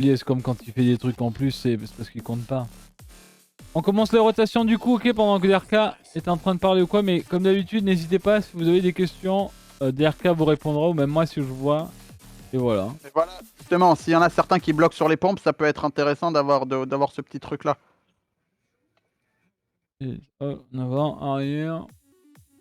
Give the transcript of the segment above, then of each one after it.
C'est comme quand il fait des trucs en plus, c'est parce qu'il compte pas. On commence les rotations du coup, ok, pendant que DRK est en train de parler ou quoi, mais comme d'habitude, n'hésitez pas si vous avez des questions, DRK vous répondra ou même moi si je vois. Et voilà. Et voilà, justement, s'il y en a certains qui bloquent sur les pompes, ça peut être intéressant d'avoir ce petit truc-là. Et, avant, arrière.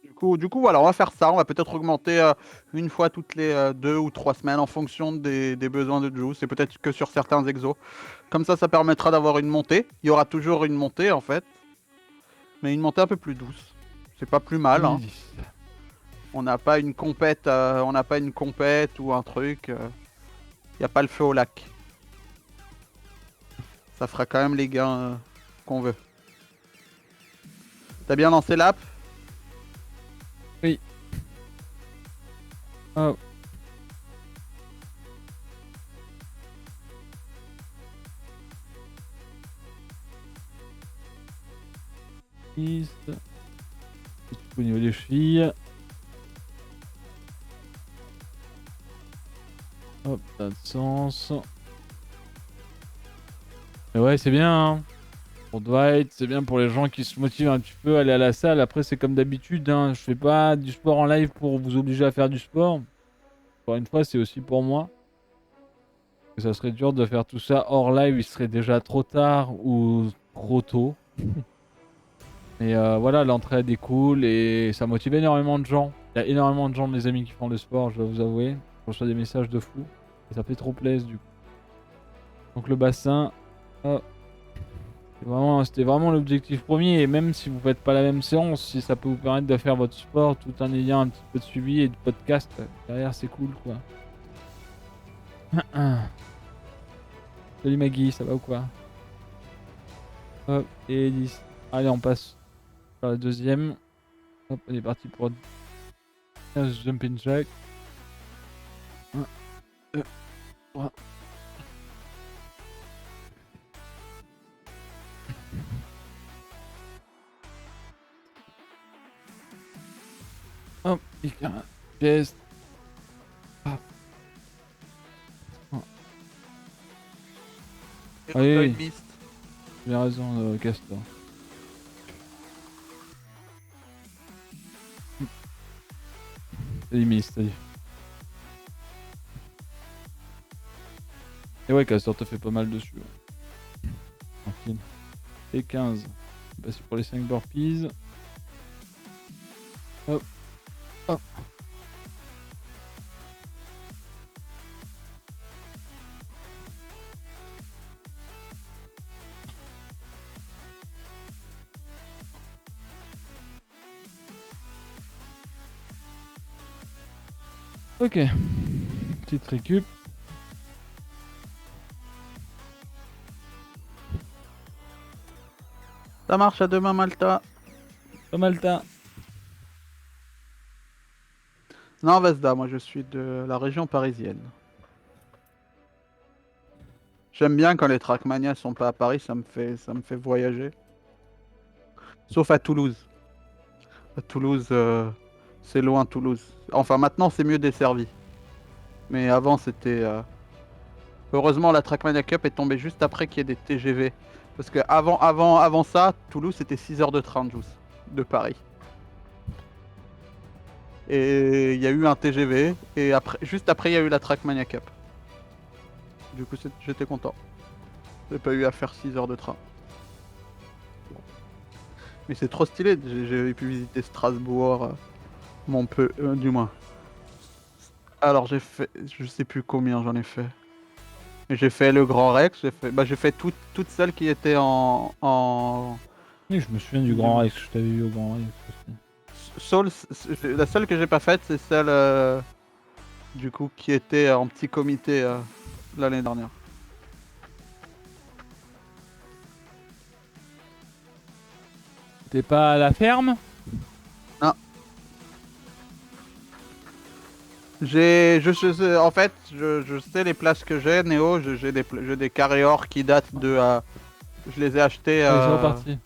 Du coup, voilà, on va faire ça. On va peut-être augmenter une fois toutes les 2 ou 3 semaines en fonction des besoins de Juice et peut-être que sur certains exos. Comme ça permettra d'avoir une montée. Il y aura toujours une montée en fait, mais une montée un peu plus douce. C'est pas plus mal, hein. On n'a pas une compète, ou un truc. Il n'y a pas le feu au lac. Ça fera quand même les gains qu'on veut. T'as bien lancé l'app? Oui. Oh. Au niveau des chevilles. Hop, ça a de sens. Mais ouais, c'est bien, hein. Pour Dwight, c'est bien pour les gens qui se motivent un petit peu à aller à la salle. Après, c'est comme d'habitude, hein. Je fais pas du sport en live pour vous obliger à faire du sport. Encore une fois, c'est aussi pour moi. Et ça serait dur de faire tout ça hors live, il serait déjà trop tard ou trop tôt. Mais voilà, l'entraide est cool et ça motive énormément de gens. Il y a énormément de gens, mes amis, qui font le sport, je dois vous avouer. Je reçois des messages de fou. Et ça fait trop plaisir du coup. Donc le bassin, oh, c'était vraiment l'objectif premier. Et même si vous faites pas la même séance, si ça peut vous permettre de faire votre sport tout en ayant un petit peu de suivi et de podcast derrière, c'est cool quoi. Salut Maggie, ça va ou quoi? Hop, et 10. Allez, on passe à la deuxième. Hop, on est parti pour 15 jumping jack. 1, 2, 3. Hop, et un geste. Hop. Allez, j'ai raison, Castor. Salut Miss, salut. Et ouais, Castor te fait pas mal dessus. Ouais. Tranquille. Et 15. On va passer pour les 5 burpees. Hop. Hop. Ok. Petite récup. Ça marche, à demain Malta. Pas Malta. Non, Vesda, moi je suis de la région parisienne. J'aime bien quand les Trackmania sont pas à Paris, ça me fait voyager. Sauf à Toulouse. À Toulouse, c'est loin Toulouse. Enfin maintenant c'est mieux desservi. Mais avant c'était... Heureusement la Trackmania Cup est tombée juste après qu'il y ait des TGV. Parce que avant ça, Toulouse c'était 6 heures de train de Paris. Et il y a eu un TGV, et après, juste après il y a eu la Trackmania Cup. Du coup j'étais content. J'ai pas eu à faire 6 heures de train. Mais c'est trop stylé, j'ai pu visiter Strasbourg, du moins. Alors j'ai fait, je sais plus combien j'en ai fait. Mais j'ai fait le Grand Rex, j'ai fait toutes celles qui étaient en... Oui, je me souviens du Grand Rex, je t'avais vu au Grand Rex aussi. La seule que j'ai pas faite, c'est celle du coup qui était en petit comité l'année dernière. T'es pas à la ferme? Non. En fait, je sais les places que j'ai, Néo. J'ai des carrés-or qui datent de. Je les ai achetés. Allez, c'est reparti.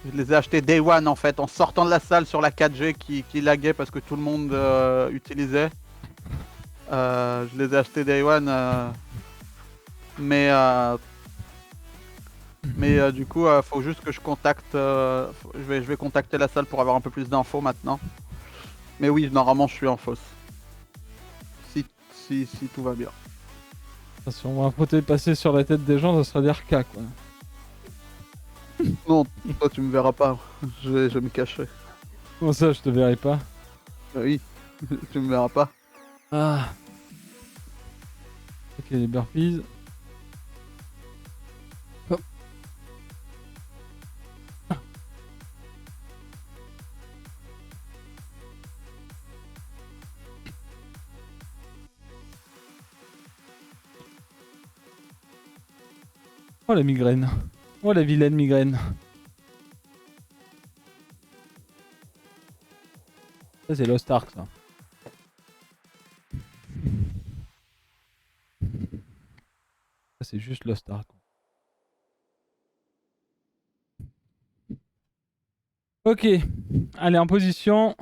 Je les ai achetés Day One en fait, en sortant de la salle sur la 4G qui laguait parce que tout le monde utilisait. Je les ai achetés Day One Mais du coup, faut juste que je contacte. Je vais contacter la salle pour avoir un peu plus d'infos maintenant. Mais oui, normalement, je suis en fausse. Si, si tout va bien. Si on voit un fauteuil passer sur la tête des gens, ça sera des RK, quoi. Non, toi, tu me verras pas. Je vais me cacher. Comment ça, je te verrai pas? Oui, tu me verras pas. Ah. Ok, les burpees. Hop. Oh la migraine. Oh la vilaine migraine. Ça c'est Lost Ark ça. Ça c'est juste Lost Ark. Ok. Allez en position.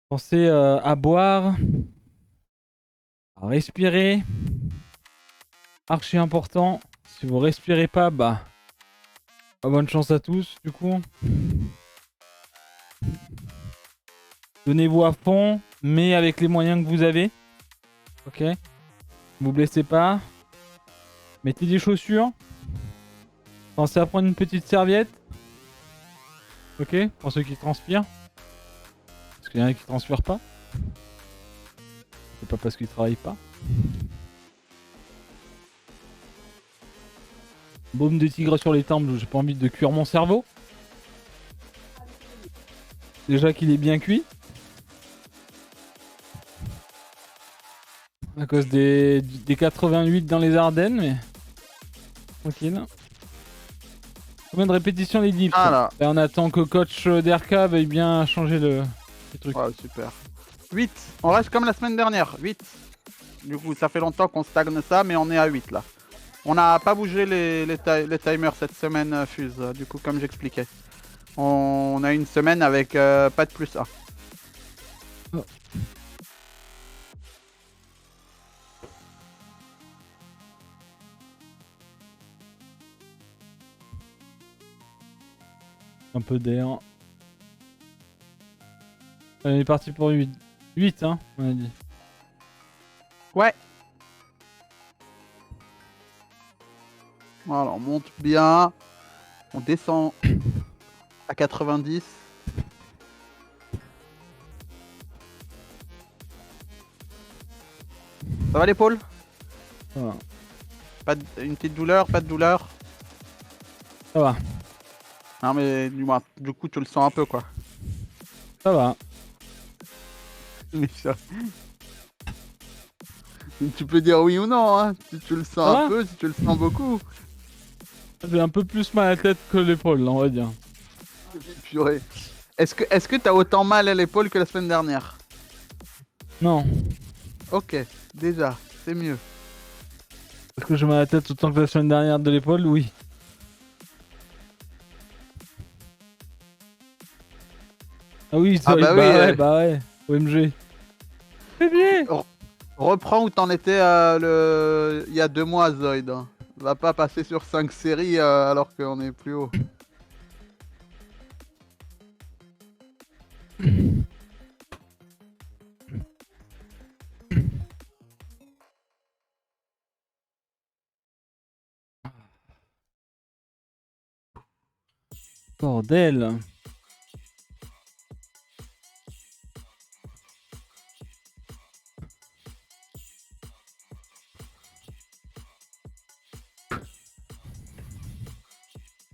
Pensez à boire. À respirer. Archi important. Si vous respirez pas, bah... bonne chance à tous du coup. Donnez-vous à fond, mais avec les moyens que vous avez. Ok. Vous blessez pas. Mettez des chaussures. Pensez à prendre une petite serviette. Ok. Pour ceux qui transpirent. Parce qu'il y en a qui transpirent pas. C'est pas parce qu'ils travaillent pas. Baume de tigre sur les tempes, j'ai pas envie de cuire mon cerveau. Déjà qu'il est bien cuit. À cause des 88 dans les Ardennes, mais... Tranquille. Combien de répétitions les dips? Ah là. Et on attend que coach d'RK veuille bien changer le truc. Ouais, super. 8. On reste comme la semaine dernière. 8. Du coup, ça fait longtemps qu'on stagne ça, mais on est à 8 là. On n'a pas bougé les timers cette semaine, Fuse, du coup, comme j'expliquais. On a une semaine avec pas de plus 1. Oh. Un peu d'air. On est parti pour 8. 8 hein, on a dit. Ouais. Voilà, on monte bien. On descend à 90. Ça va l'épaule? Ça va. Une petite douleur, pas de douleur? Ça va. Non mais du coup tu le sens un peu quoi. Ça va. Mais ça... Tu peux dire oui ou non, hein. Si tu le sens un peu, si tu le sens beaucoup. J'ai un peu plus mal à la tête que l'épaule, on va dire. Purée. Est-ce que t'as autant mal à l'épaule que la semaine dernière? Non. Ok, déjà, c'est mieux. Est-ce que j'ai mal à la tête autant que la semaine dernière de l'épaule? Oui. Ah oui, Ah bah oui, bah ouais. OMG. C'est bien. Reprends où t'en étais il y a 2 mois, Zoid. Va pas passer sur 5 séries alors qu'on est plus haut. Bordel.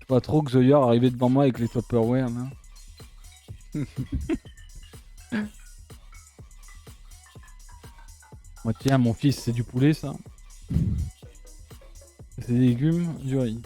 Je vois trop que Zoyer arrivait devant moi avec les Tupperware là. Moi tiens, mon fils, c'est du poulet ça. C'est des légumes, du riz.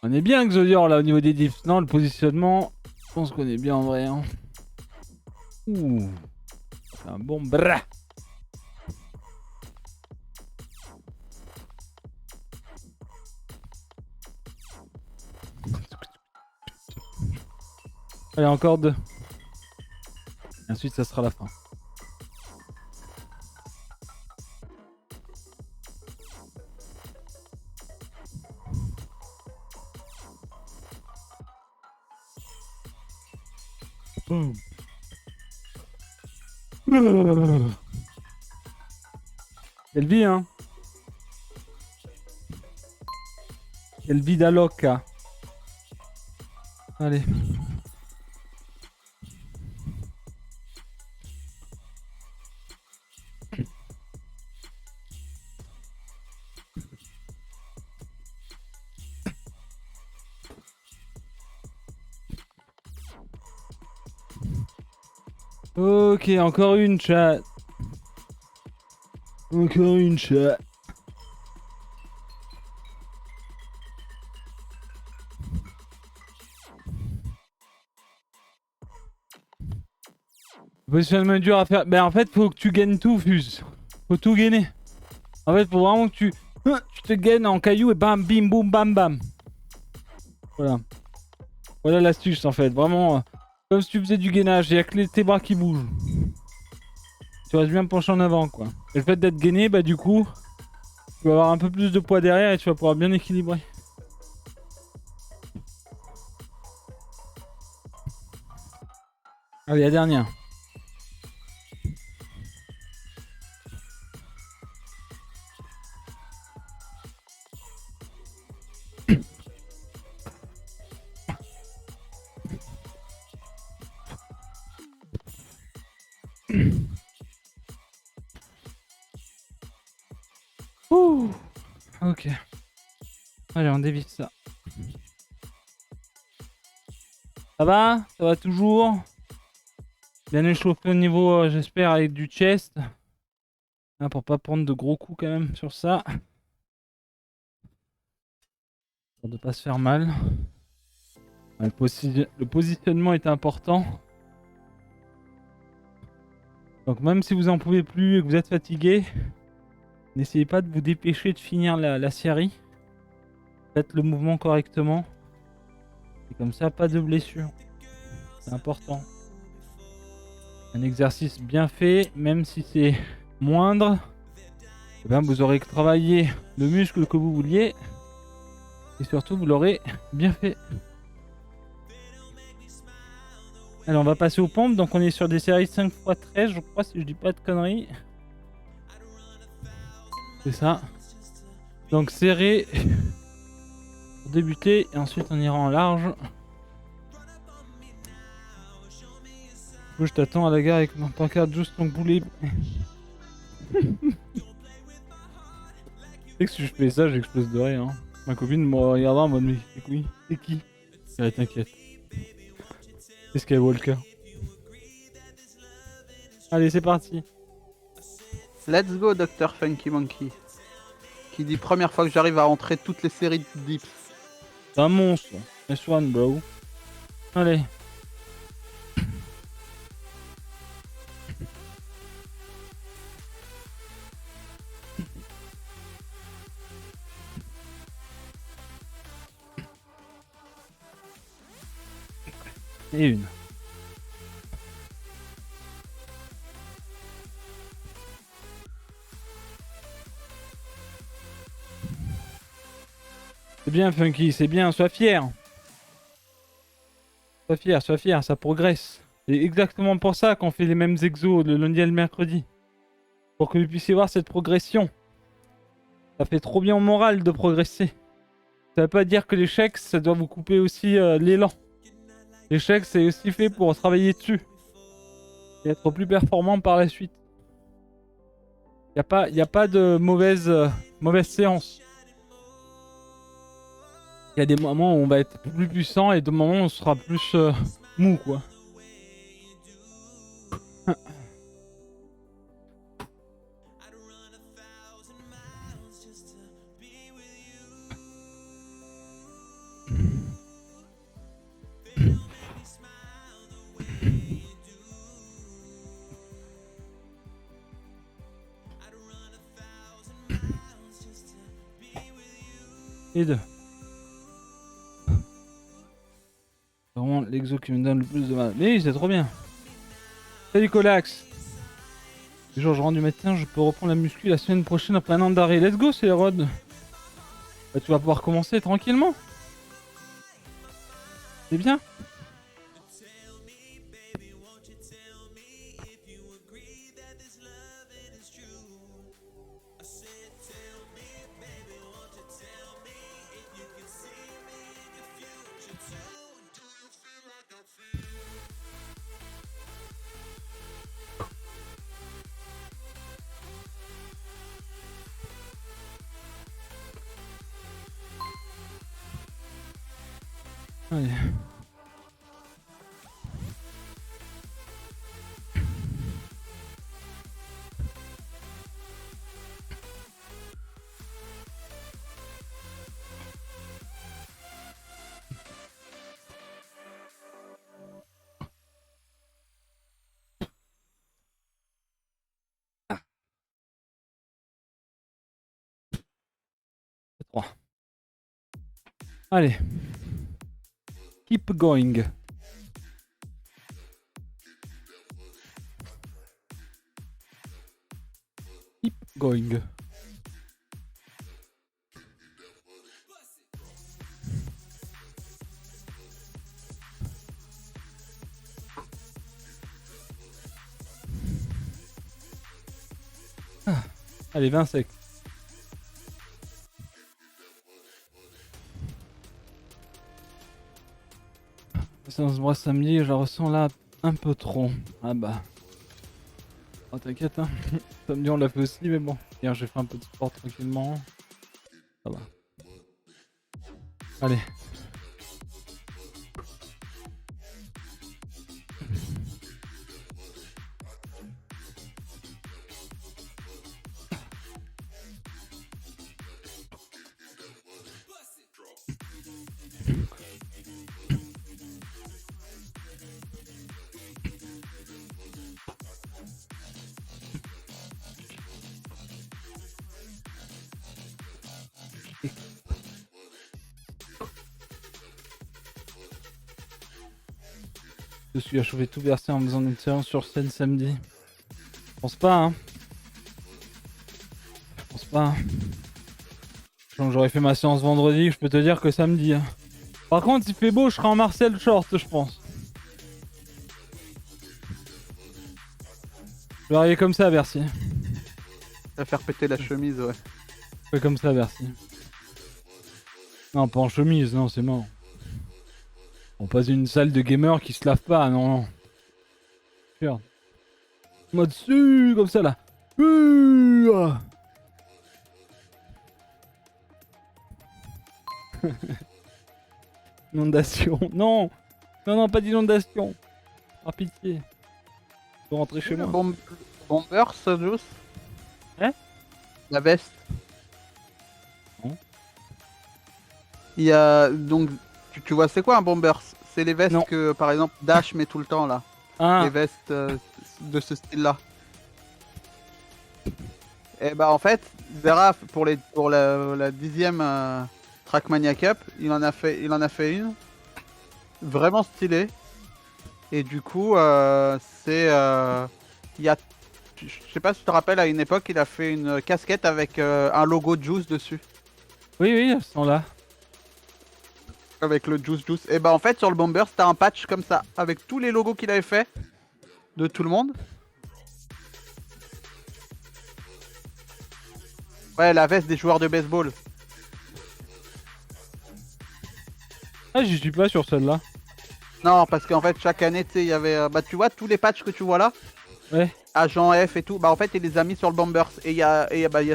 On est bien Xodior là au niveau des diffs. Non, le positionnement, je pense qu'on est bien en vrai. Hein. Ouh. C'est un bon bras. Allez, encore 2. Et ensuite, ça sera la fin. Boum. Quelle vie, hein? Quelle vida loca. Allez. Ok, encore une chat. Encore une chat. Positionnement dur à faire. Ben en fait, faut que tu gagnes tout, Fuse. Faut tout gagner. En fait, faut vraiment que tu te gaines en caillou et bam, bim, boum, bam, bam. Voilà. Voilà l'astuce en fait. Vraiment, comme si tu faisais du gainage. Il y a que tes bras qui bougent. Tu restes bien penché en avant, quoi. Et le fait d'être gainé, bah du coup, tu vas avoir un peu plus de poids derrière et tu vas pouvoir bien équilibrer. Allez, la dernière. Ouh. Ok. Allez, on dévisse ça. Ça va? Ça va toujours? Bien échauffé au niveau, j'espère, avec du chest. Hein, pour pas prendre de gros coups quand même sur ça. Pour ne pas se faire mal. Le positionnement est important. Donc même si vous en pouvez plus et que vous êtes fatigué, n'essayez pas de vous dépêcher de finir la série. Faites le mouvement correctement. Et comme ça, pas de blessure. C'est important. Un exercice bien fait, même si c'est moindre, eh bien, vous aurez travaillé le muscle que vous vouliez. Et surtout, vous l'aurez bien fait. Allez, on va passer aux pompes. Donc on est sur des séries 5x13, je crois, si je dis pas de conneries. C'est ça. Donc serré pour débuter. Et ensuite on ira en large. Je t'attends à la gare avec mon pancarte juste ton boulet. Tu sais que si je fais ça, j'explose de rire. Hein. Ma copine me regardera en mode mais c'est qui? Allez, t'inquiète. C'est Skywalker. Allez, c'est parti. Let's go, Dr. Funky Monkey. Qui dit première fois que j'arrive à rentrer toutes les séries de dips. C'est un monstre. S1, bro. Allez. Et une. C'est bien, Funky, c'est bien, sois fier. Sois fier, ça progresse. C'est exactement pour ça qu'on fait les mêmes exos le lundi et le mercredi. Pour que vous puissiez voir cette progression. Ça fait trop bien au moral de progresser. Ça veut pas dire que l'échec, ça doit vous couper aussi l'élan. L'échec, c'est aussi fait pour travailler dessus. Et être plus performant par la suite. Y a pas de mauvaise séance. Il y a des moments où on va être plus puissant et des moments où on sera plus mou, quoi. et 2. C'est vraiment l'exo qui me donne le plus de mal. Mais oui, c'est trop bien. Salut Colax. Le jour je rentre du matin, je peux reprendre la muscu la semaine prochaine après un an d'arrêt. Let's go, c'est Rod. Bah, tu vas pouvoir commencer tranquillement. C'est bien. Allez. C'est 3. Allez. Keep going. Keep going. Ah. Allez, 20 secs. Ça on se voit samedi, je la ressens là un peu trop. Ah bah. Oh t'inquiète hein. Samedi on l'a fait aussi mais bon. Hier j'ai fait un peu de sport tranquillement. Ça va. Allez. Je suis achevé tout versé en faisant une séance sur scène samedi. Je pense pas hein. Je pense pas hein. Quand j'aurais fait ma séance vendredi, je peux te dire que samedi hein. Par contre s'il fait beau, je serai en Marcel short je pense. Je vais arriver comme ça à Bercy. Va faire péter la chemise, ouais. Je fais comme ça à Bercy. Non pas en chemise, non c'est mort. On passe une salle de gamers qui se lave pas, non, non. Sûr. Moi dessus, comme ça là. Inondation, non. Non, non, pas d'inondation. Par pitié. Faut rentrer chez moi. Bombers, Juice. Hein? La veste. Non. Il y a donc tu vois c'est quoi un bombers? C'est les vestes Non. que par exemple Dash met tout le temps là. Ah, Les vestes de ce style là. Et bah en fait, Zera pour la 10ème Trackmania Cup, il en a fait une vraiment stylée. Et du coup c'est il y a je sais pas si tu te rappelles, à une époque il a fait une casquette avec un logo Juice dessus. oui, oui, elles sont là. Avec le Juice. Et bah en fait sur le Bomber c'était un patch comme ça, avec tous les logos qu'il avait fait de tout le monde. Ouais, la veste des joueurs de baseball. Ah, j'y suis pas sur celle-là. Non, parce qu'en fait chaque année tu sais il y avait bah tu vois tous les patchs que tu vois là, Ouais, Agent F et tout, bah en fait il les a mis sur le Bombers. Et il y a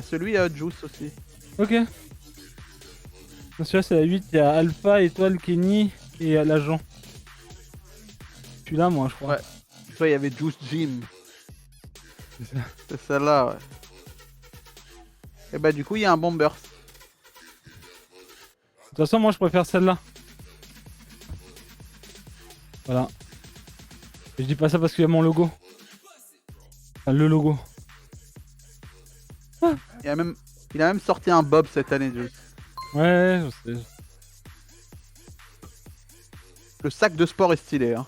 celui Juice aussi. ok. Celui-là, c'est la 8, il y a Alpha, Étoile, Kenny et l'agent. Celui-là, moi, je crois. Ouais. Tu vois il y avait Juice Jim. C'est ça. C'est celle-là, ouais. Et bah du coup il y a un Bombers. De toute façon, moi, je préfère celle-là. Voilà. Et je dis pas ça parce qu'il y a mon logo. Enfin, le logo. Il a même sorti un Bob cette année, Juice. Ouais, je sais. Le sac de sport est stylé. Hein.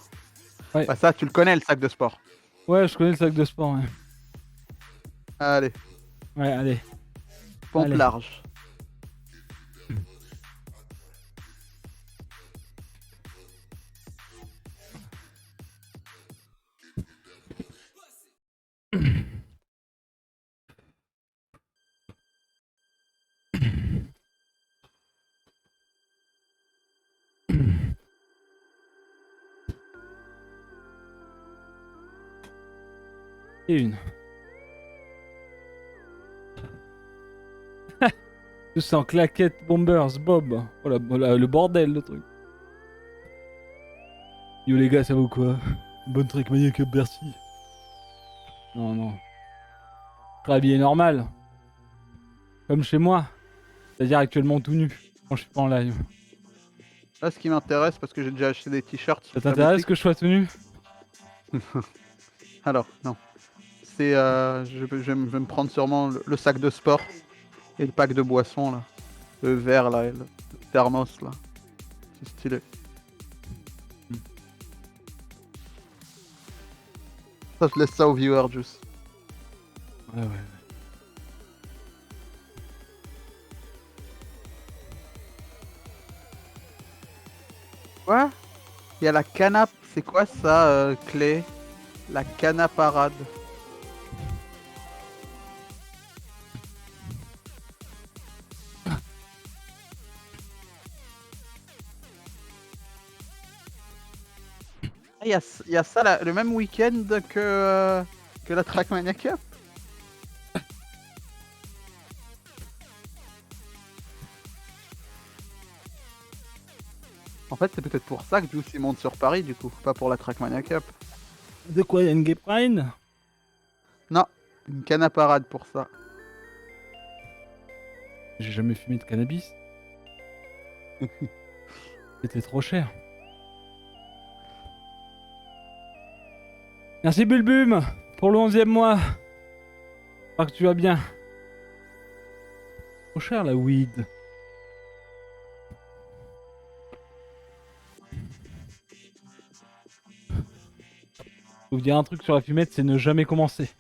Ouais. Bah ça, tu le connais, le sac de sport. Ouais, je connais le sac de sport. Ouais, Allez, ouais allez. pompe Allez. large. Et une. Tout ça en claquettes, bombers, Bob. Oh le bordel, le truc. Yo les gars, ça vaut quoi? Bonne trick maniaque up, Bercy. Non, non. Je serais habillé normal. Comme chez moi. C'est-à-dire actuellement tout nu. Quand je suis pas en live. Là, ce qui m'intéresse, parce que j'ai déjà acheté des t-shirts Ça sur la t'intéresse boutique. que je sois tout nu? Alors, non. C'est, je vais me prendre sûrement le sac de sport et le pack de boissons, là. Le verre, là, et le thermos, là. C'est stylé. Ça, je laisse ça aux viewers, juste. Ouais, ouais. Quoi? Il y a la canap... C'est quoi ça, Clé? La canaparade. Ah, il y a ça le même week-end que la Trackmania Cup. En fait, c'est peut-être pour ça que Juicy monte sur Paris, du coup, pas pour la Trackmania Cup. De quoi, il y a une gay pride? Non, une canaparade pour ça. J'ai jamais fumé de cannabis. C'était trop cher. Merci Bulbum pour le 11e mois. J'espère que tu vas bien. Trop cher la weed. Je vais vous dire un truc sur la fumette, c'est ne jamais commencer.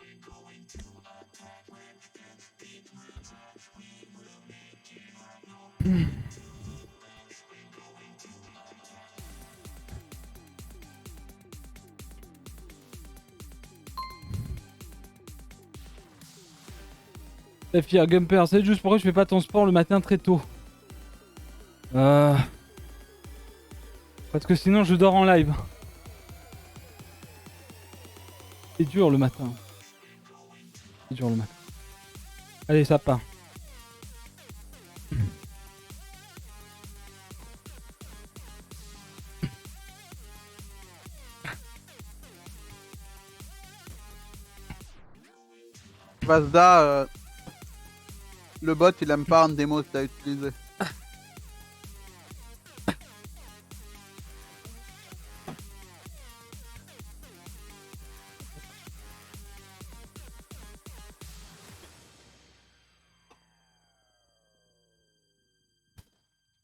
Saphir Gumper, c'est juste pourquoi je fais pas ton sport le matin très tôt. Parce que sinon je dors en live. C'est dur le matin. C'est dur le matin. Allez, ça part. Vazda, le bot, il aime pas un démo que t'as utilisé.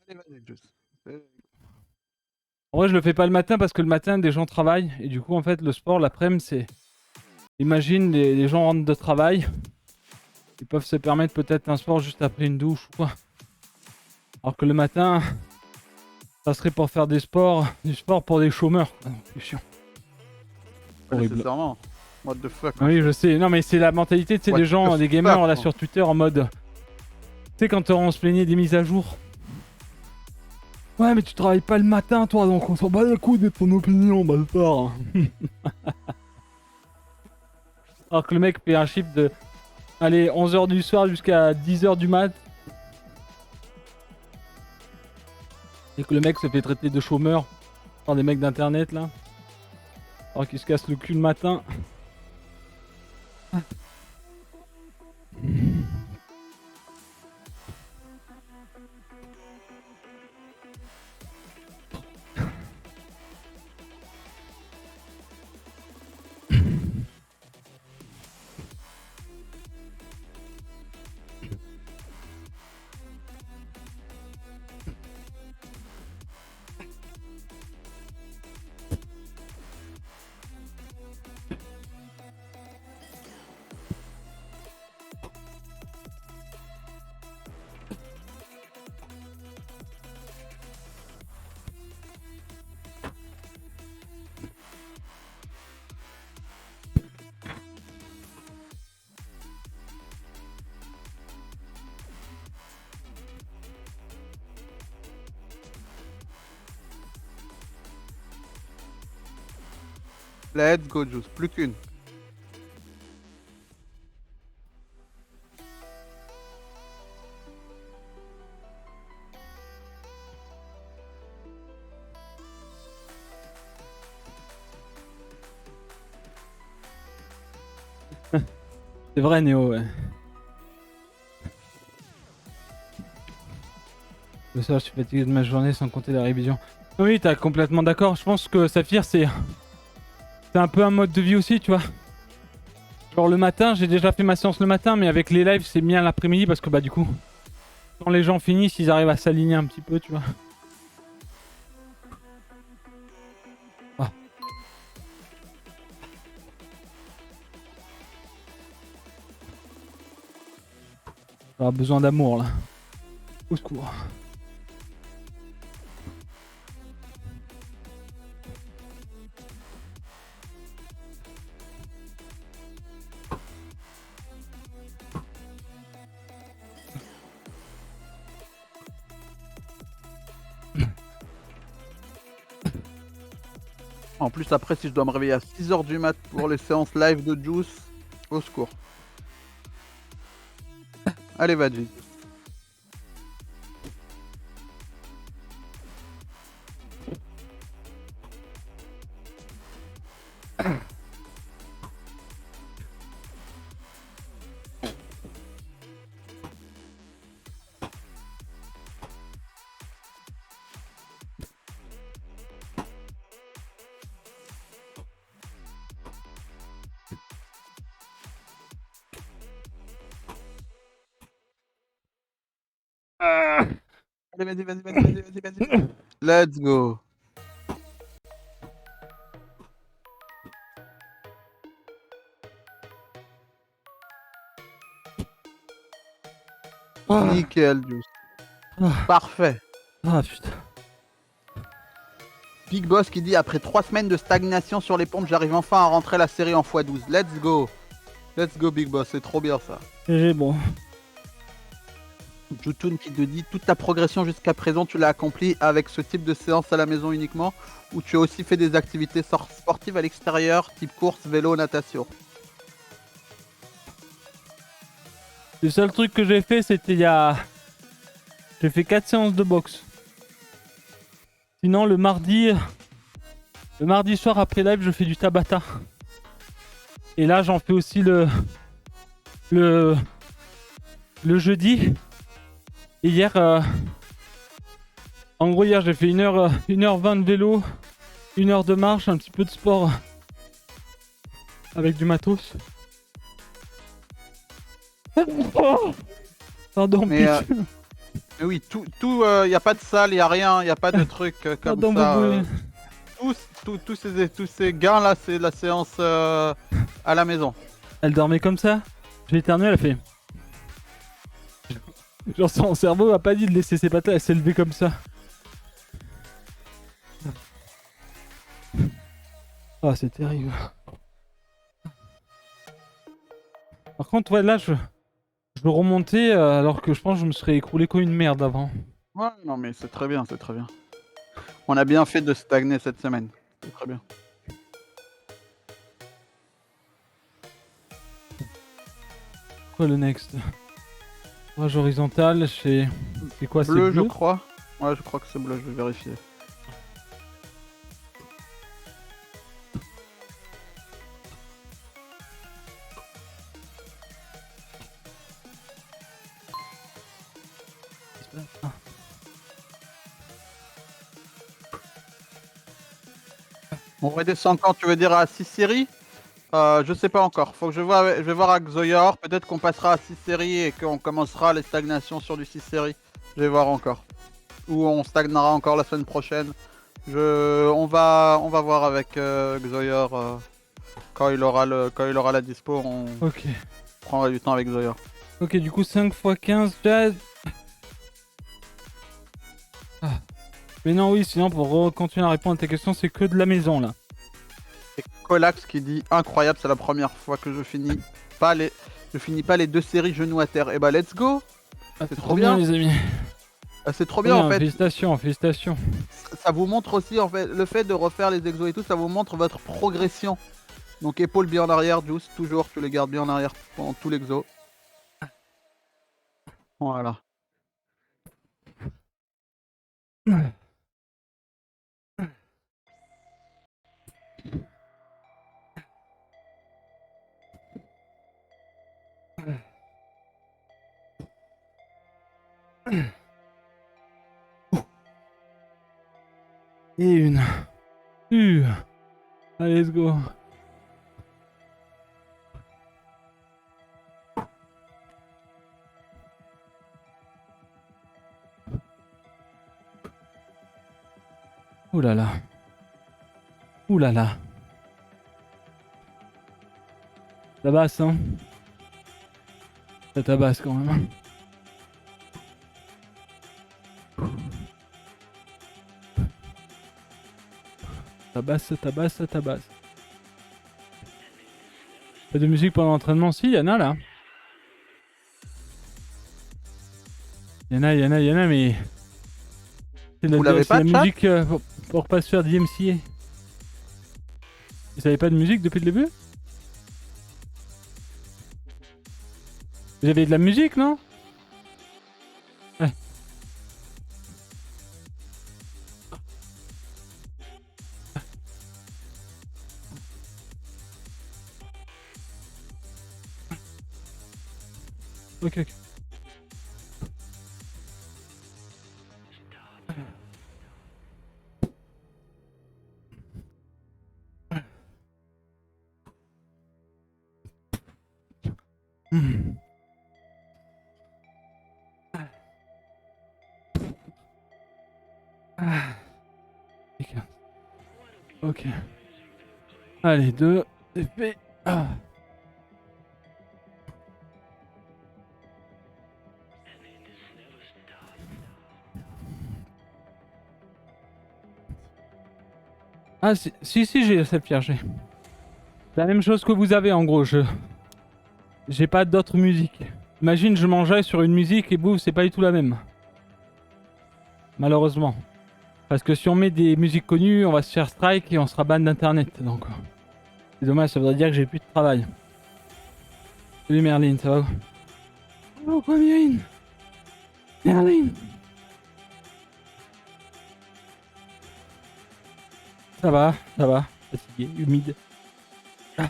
Allez, vas-y, Juice. En vrai, je le fais pas le matin parce que le matin, des gens travaillent. Et du coup, en fait, le sport, l'après-midi, c'est... Imagine, les gens rentrent de travail. Ils peuvent se permettre peut-être un sport juste après une douche ou quoi. Alors que le matin, ça serait pour faire du sport pour des chômeurs. C'est chiant. Pas Horrible. nécessairement. What the fuck. Oui, je sais. Non, mais c'est la mentalité, tu sais, What des gens, the des gamers fuck, là hein. sur Twitter en mode. Tu sais, quand on se plaignait des mises à jour. Ouais, mais tu travailles pas le matin, toi, donc on s'en bat les couilles de ton opinion, bâtard. Alors que le mec fait un chiffre de. Allez, 11h du soir jusqu'à 10h du mat. Et que le mec se fait traiter de chômeur par des mecs d'internet là. Alors qu'il se casse le cul le matin. Let's go, Juice. Plus qu'une. C'est vrai, Néo, ouais. Le soir, je suis fatigué de ma journée sans compter la révision. Oui, t'as complètement d'accord. Je pense que Saphir, c'est un peu un mode de vie aussi, tu vois. Genre le matin, j'ai déjà fait ma séance le matin, mais avec les lives, c'est bien l'après-midi parce que bah du coup, quand les gens finissent, ils arrivent à s'aligner un petit peu, tu vois. Ah. J'aurai besoin d'amour là. Au secours. En plus, après, si je dois me réveiller à 6h du mat pour les séances live de Juice, au secours. Allez, vas-y. Allez, vas-y. Let's go. Nickel, Juice. Parfait. Ah putain. Big Boss qui dit après 3 semaines de stagnation sur les pompes, j'arrive enfin à rentrer la série en x12. Let's go. Let's go, Big Boss. C'est trop bien ça. GG, bon. Jutun qui te dit toute ta progression jusqu'à présent, tu l'as accomplie avec ce type de séance à la maison uniquement, ou tu as aussi fait des activités sportives à l'extérieur, type course, vélo, natation. Le seul truc que j'ai fait, c'était il y a... J'ai fait 4 séances de boxe. Sinon, le mardi soir après live, je fais du Tabata. Et là, j'en fais aussi le jeudi. Et hier, en gros, hier, j'ai fait 1h20 de vélo, 1 heure de marche, un petit peu de sport avec du matos. Pardon, Mais oui, y a pas de salle, y a rien, y a pas de truc comme Pardon, ça. Tous ces gains là, c'est la séance à la maison. Elle dormait comme ça. J'ai éternué, elle a fait. Genre son cerveau a pas dit de laisser ses pattes, elle s'est levée comme ça. Ah, c'est terrible. Par contre, ouais, là, je veux remonter alors que je pense que je me serais écroulé comme une merde avant. Ouais, non mais c'est très bien, c'est très bien. On a bien fait de stagner cette semaine. C'est très bien. Quoi le next? Rage horizontale, c'est quoi? C'est Bleu, bleu, je crois. Ouais, je crois que c'est bleu, je vais vérifier. Ah. On redescend quand, tu veux dire à 6 séries? Je sais pas encore. Faut que je vais voir avec Zoyor. Peut-être qu'on passera à 6 séries et qu'on commencera les stagnations sur du 6 séries. Je vais voir encore. Ou on stagnera encore la semaine prochaine. On va voir avec Xoyor quand il aura la dispo. On Ok. prendra du temps avec Xoyor. Ok, du coup 5 x 15 jazz. Ah. Mais non, oui, sinon pour continuer à répondre à tes questions, c'est que de la maison là. Et Colax qui dit incroyable, c'est la première fois que je finis pas les 2 séries genoux à terre. Et bah let's go. Ah, c'est trop bien les amis. C'est trop Trop bien en bien, fait. félicitations, félicitations. Ça vous montre aussi en fait le fait de refaire les exos et tout, ça vous montre votre progression. Donc épaules bien en arrière, Juice, toujours tu les gardes bien en arrière pendant tout l'exo. Voilà. Et une. Allez, let's go. Ouh là là. Ouh là là. Ça tabasse, hein. Ça tabasse quand même. Tabasse, ça tabasse, ça tabasse. Pas de musique pendant l'entraînement? Si, y'en a là. Y'en a, mais... Vous l'avez C'est pas, la chat? musique pour pas se faire DMCA. Vous avez pas de musique depuis le début? Vous avez de la musique, non? Ouais. Ok, ok. Hmm. Ah. Ok. Allez, 2, c'est fait. Ah. Ah, si, j'ai cette pierre, j'ai. La même chose que vous avez en gros, j'ai pas d'autre musique. Imagine, je mangeais sur une musique et bouffe, c'est pas du tout la même. Malheureusement. Parce que si on met des musiques connues, on va se faire strike et on sera ban d'internet. Donc, c'est dommage, ça voudrait dire que j'ai plus de travail. Salut Merlin, ça va? Oh, quoi, Merlin? Merlin! Ça va, ça va. Fatigué, humide. Ah.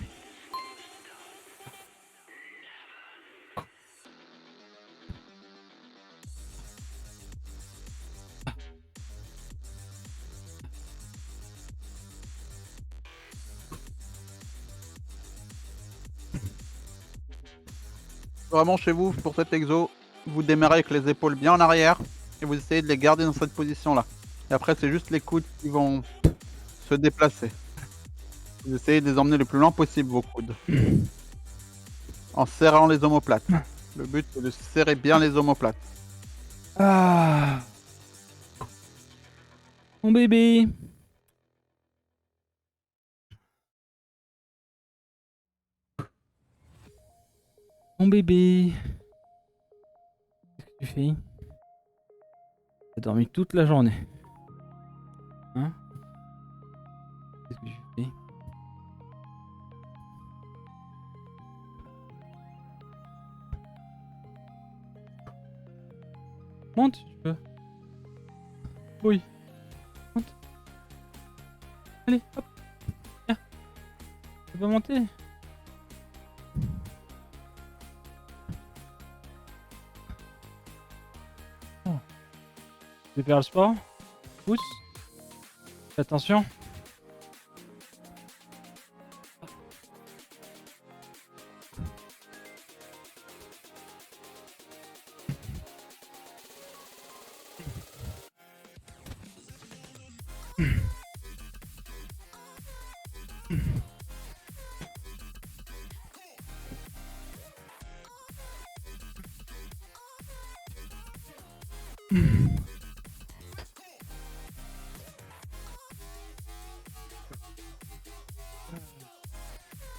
Vraiment chez vous, pour cet exo, vous démarrez avec les épaules bien en arrière et vous essayez de les garder dans cette position là. Et après c'est juste les coudes qui vont se déplacer. Vous essayez de les emmener le plus loin possible vos coudes. En serrant les omoplates. Le but c'est de serrer bien les omoplates. Ah. Mon bébé. Mon bébé. Qu'est-ce que tu fais? T'as dormi toute la journée. Hein? Qu'est-ce que tu fais? Monte si tu peux. Oui. Monte. Allez, hop. Viens. Tu peux monter? Oh. Tu veux faire le sport? Pousse. Fais attention.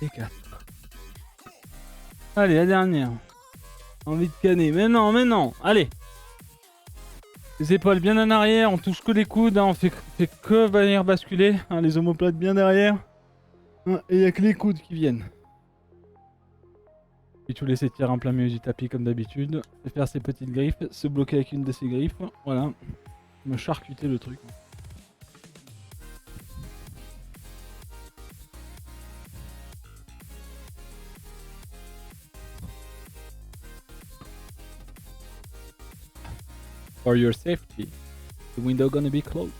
Et 4. Allez, la dernière. Envie de canner. Mais non, mais non. Allez. Les épaules bien en arrière, on touche que les coudes, hein, fait que venir basculer, hein, les omoplates bien derrière. Hein, et il n'y a que les coudes qui viennent. Et tout laisser tirer en plein milieu du tapis comme d'habitude. Et faire ses petites griffes, se bloquer avec une de ses griffes. Voilà. Me charcuter le truc. For your safety, the window gonna be closed.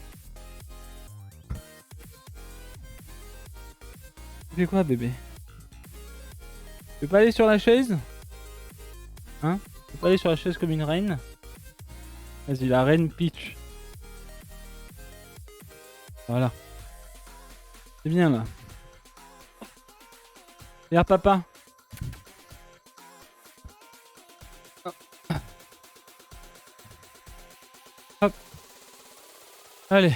Tu fais quoi, bébé? Tu veux pas aller sur la chaise? Hein? Tu veux pas aller sur la chaise comme une reine? Vas-y, la reine Peach. Voilà. C'est bien là. Regarde papa. Hop. Allez.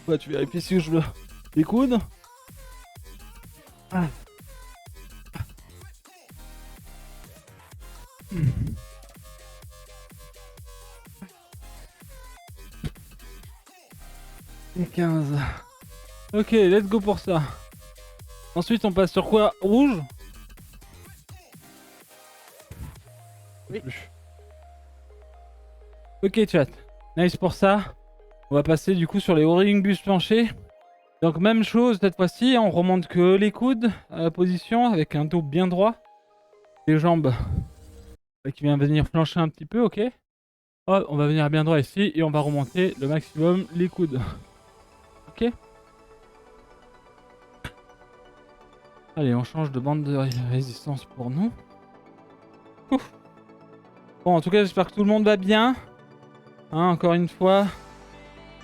Ouais, tu vérifies si je veux les coudes. Ah. Et 15. Ok, let's go pour ça. Ensuite, on passe sur quoi? Rouge? Oui. Ok, chat. Nice pour ça. On va passer du coup sur les O-ring bus planchers. Donc même chose cette fois-ci, on remonte que les coudes à la position avec un dos bien droit. Les jambes qui viennent venir flancher un petit peu, ok. Hop, on va venir bien droit ici et on va remonter le maximum les coudes. Ok. Allez, on change de bande de résistance pour nous. Ouf. Bon, en tout cas, j'espère que tout le monde va bien. Hein, encore une fois,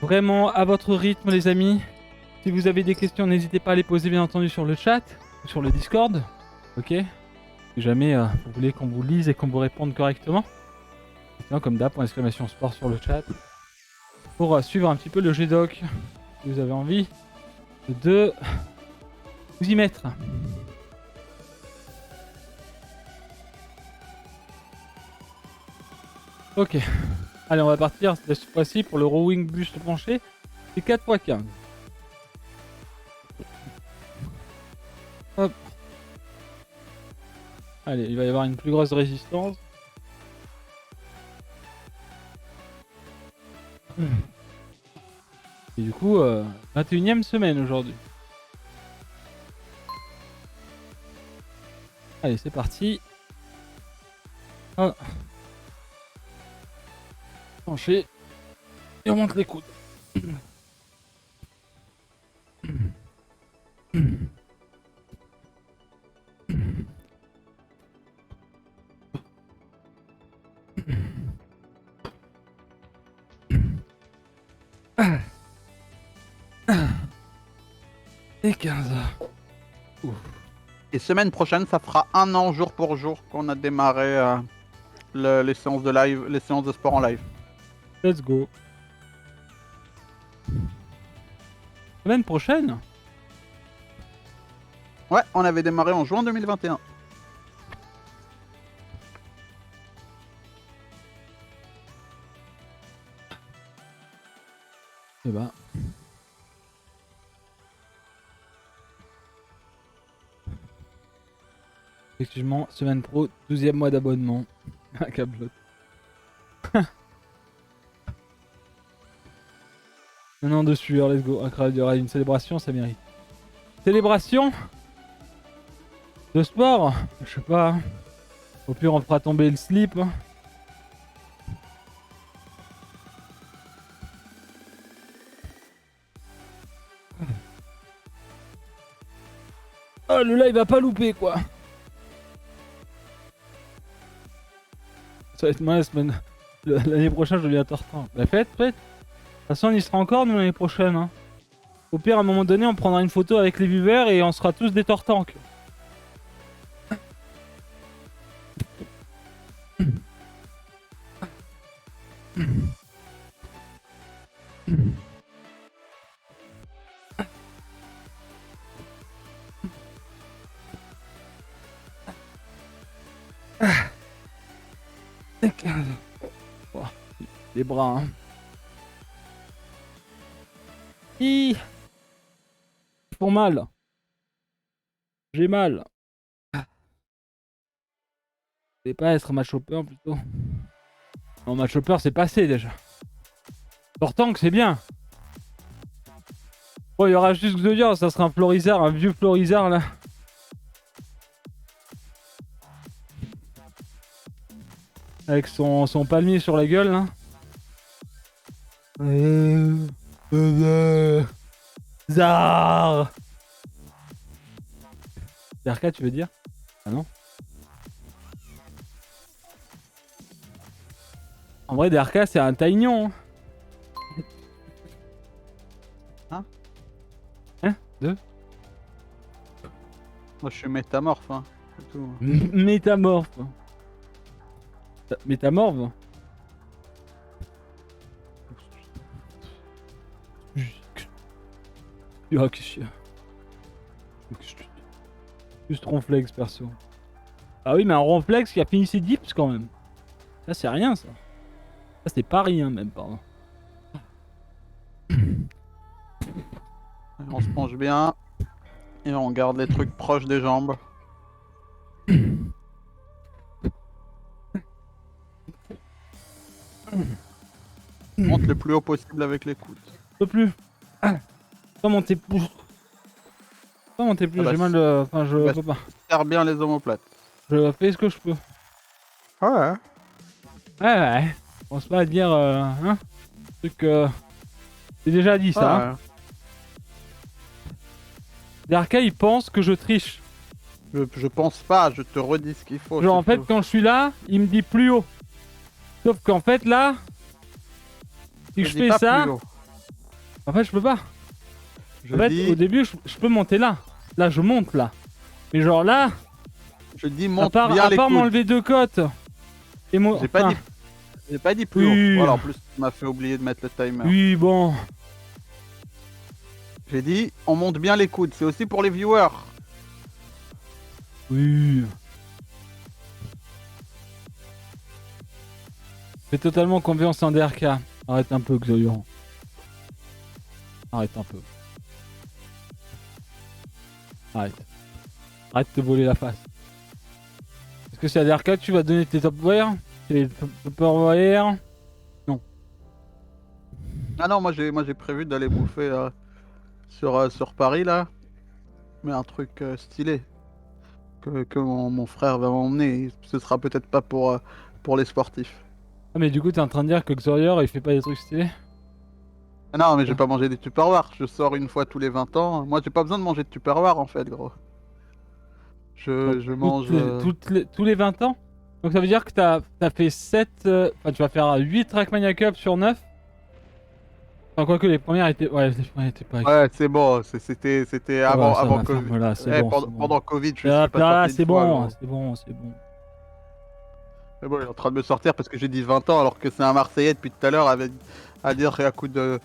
vraiment à votre rythme les amis. Si vous avez des questions, n'hésitez pas à les poser bien entendu sur le chat ou sur le Discord. Ok. Si jamais vous voulez qu'on vous lise et qu'on vous réponde correctement. Sinon, comme d'hab, !! sport sur le chat. Pour suivre un petit peu le G-Doc. Si vous avez envie de vous y mettre. Ok. Allez, on va partir cette fois-ci pour le rowing buste penché. C'est 4x15. Hop. Allez, il va y avoir une plus grosse résistance. Et du coup, 21e semaine aujourd'hui. Allez, c'est parti. Oh. Penché. Et on monte les coudes. Et 15. Ouf. Et semaine prochaine, ça fera 1 an jour pour jour qu'on a démarré les séances de live, les séances de sport en live. Let's go. Semaine prochaine? Ouais, on avait démarré en juin 2021. Eh ben. Effectivement, semaine pro, 12e mois d'abonnement. Un câble. Un an de sueur, let's go. Incroyable, il y aura une célébration, ça mérite. Célébration de sport? Je sais pas. Au pire, on fera tomber le slip. Oh, le live va pas louper, quoi. Ça va être moi la semaine. L'année prochaine, je deviens tortant. Bah, faites. De toute façon, on y sera encore, nous, l'année prochaine. Hein. Au pire, à un moment donné, on prendra une photo avec les viewers et on sera tous des tortanques. Oh, les bras, hein. Ils font mal. J'ai mal. Je vais pas être match hopper plutôt. Non, match hopper c'est passé déjà. Pourtant que c'est bien. Bon, il y aura juste Xodior, ça sera un Florizard, un vieux Florizard là. Avec son palmier sur la gueule là. Zar. DRK tu veux dire? Ah non? En vrai DRK c'est un taignon. Hein? Hein? Deux? Moi je suis métamorphe, hein. C'est tout. Métamorphe. Métamorphe? Oh, que je juste ronflex perso. Ah oui mais un ronflex qui a fini ses dips quand même. Ça c'est rien ça. Ça c'est pas rien même pardon. On se penche bien. Et on garde les trucs proches des jambes. Monte le plus haut possible avec les coudes. Je peux plus. Pas monter plus. Pas monter plus, Ah bah, j'ai mal. Enfin je peux pas. Serre bien les omoplates. Je fais ce que je peux. Ouais. Ouais. Je pense pas à dire hein. Truc j'ai déjà dit ça. Hein. Darka il pense que je triche. Je pense pas, je te redis ce qu'il faut. Genre en fait quand je suis là, il me dit plus haut. Sauf qu'en fait là, si je fais ça, en fait je peux pas. En fait au début je peux monter là. Là je monte là. Mais genre là, je dis monte à bien part m'enlever deux côtes. Et moi. J'ai pas dit plus haut. Voilà, en plus tu m'as fait oublier de mettre le timer. Oui bon. J'ai dit on monte bien les coudes, c'est aussi pour les viewers. Oui. Fais totalement confiance en DRK. Arrête un peu, Xorion. Arrête un peu. Arrête. Arrête de te voler la face. Est-ce que c'est à DRK que tu vas donner tes top wire? Tes top wire? Non. Ah non, moi j'ai prévu d'aller bouffer sur Paris là. Mais un truc stylé. Que mon frère va m'emmener. Ce sera peut-être pas pour les sportifs. Ah mais du coup t'es en train de dire que Xorior il fait pas des trucs stylés? Ah non mais je vais pas manger des Tupperware, je sors une fois tous les 20 ans. Moi j'ai pas besoin de manger de Tupperware en fait gros. Je mange... tous les 20 ans? Donc ça veut dire que t'as fait 7... Enfin tu vas faire 8 Trackmania Cup sur 9? Enfin quoique les premières étaient... Ouais, les premières étaient pas... Ouais c'est bon, c'était avant Covid. Voilà, pendant Covid je suis pas sorti c'est bon, c'est bon. Mais bon, il est en train de me sortir parce que j'ai dit 20 ans alors que c'est un Marseillais depuis tout à l'heure à dire à coup de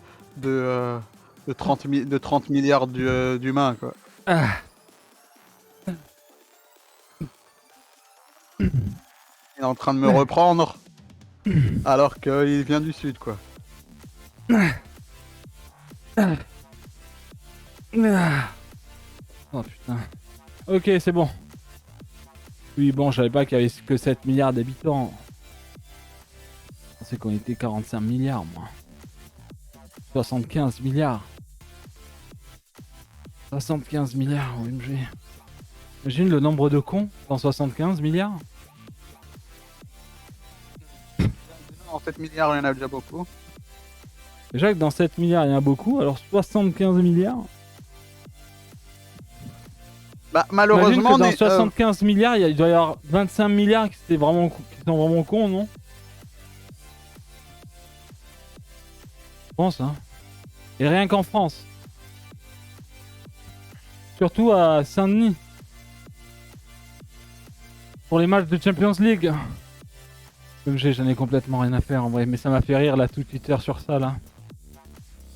30 milliards d'humains quoi. Ah. Il est en train de me reprendre alors qu'il vient du sud quoi. Oh putain. Ok c'est bon. Oui bon je savais pas qu'il y avait que 7 milliards d'habitants. Je pensais qu'on était 45 milliards moi. 75 milliards. 75 milliards OMG. Imagine le nombre de cons dans 75 milliards. En 7 milliards il y en a déjà beaucoup. Déjà que dans 7 milliards il y en a beaucoup, alors 75 milliards. Bah malheureusement que dans 75 milliards il doit y avoir 25 milliards qui sont vraiment cons non? Je pense hein. Et rien qu'en France. Surtout à Saint-Denis. Pour les matchs de Champions League. OMG, j'en ai complètement rien à faire en vrai, mais ça m'a fait rire là tout Twitter sur ça là.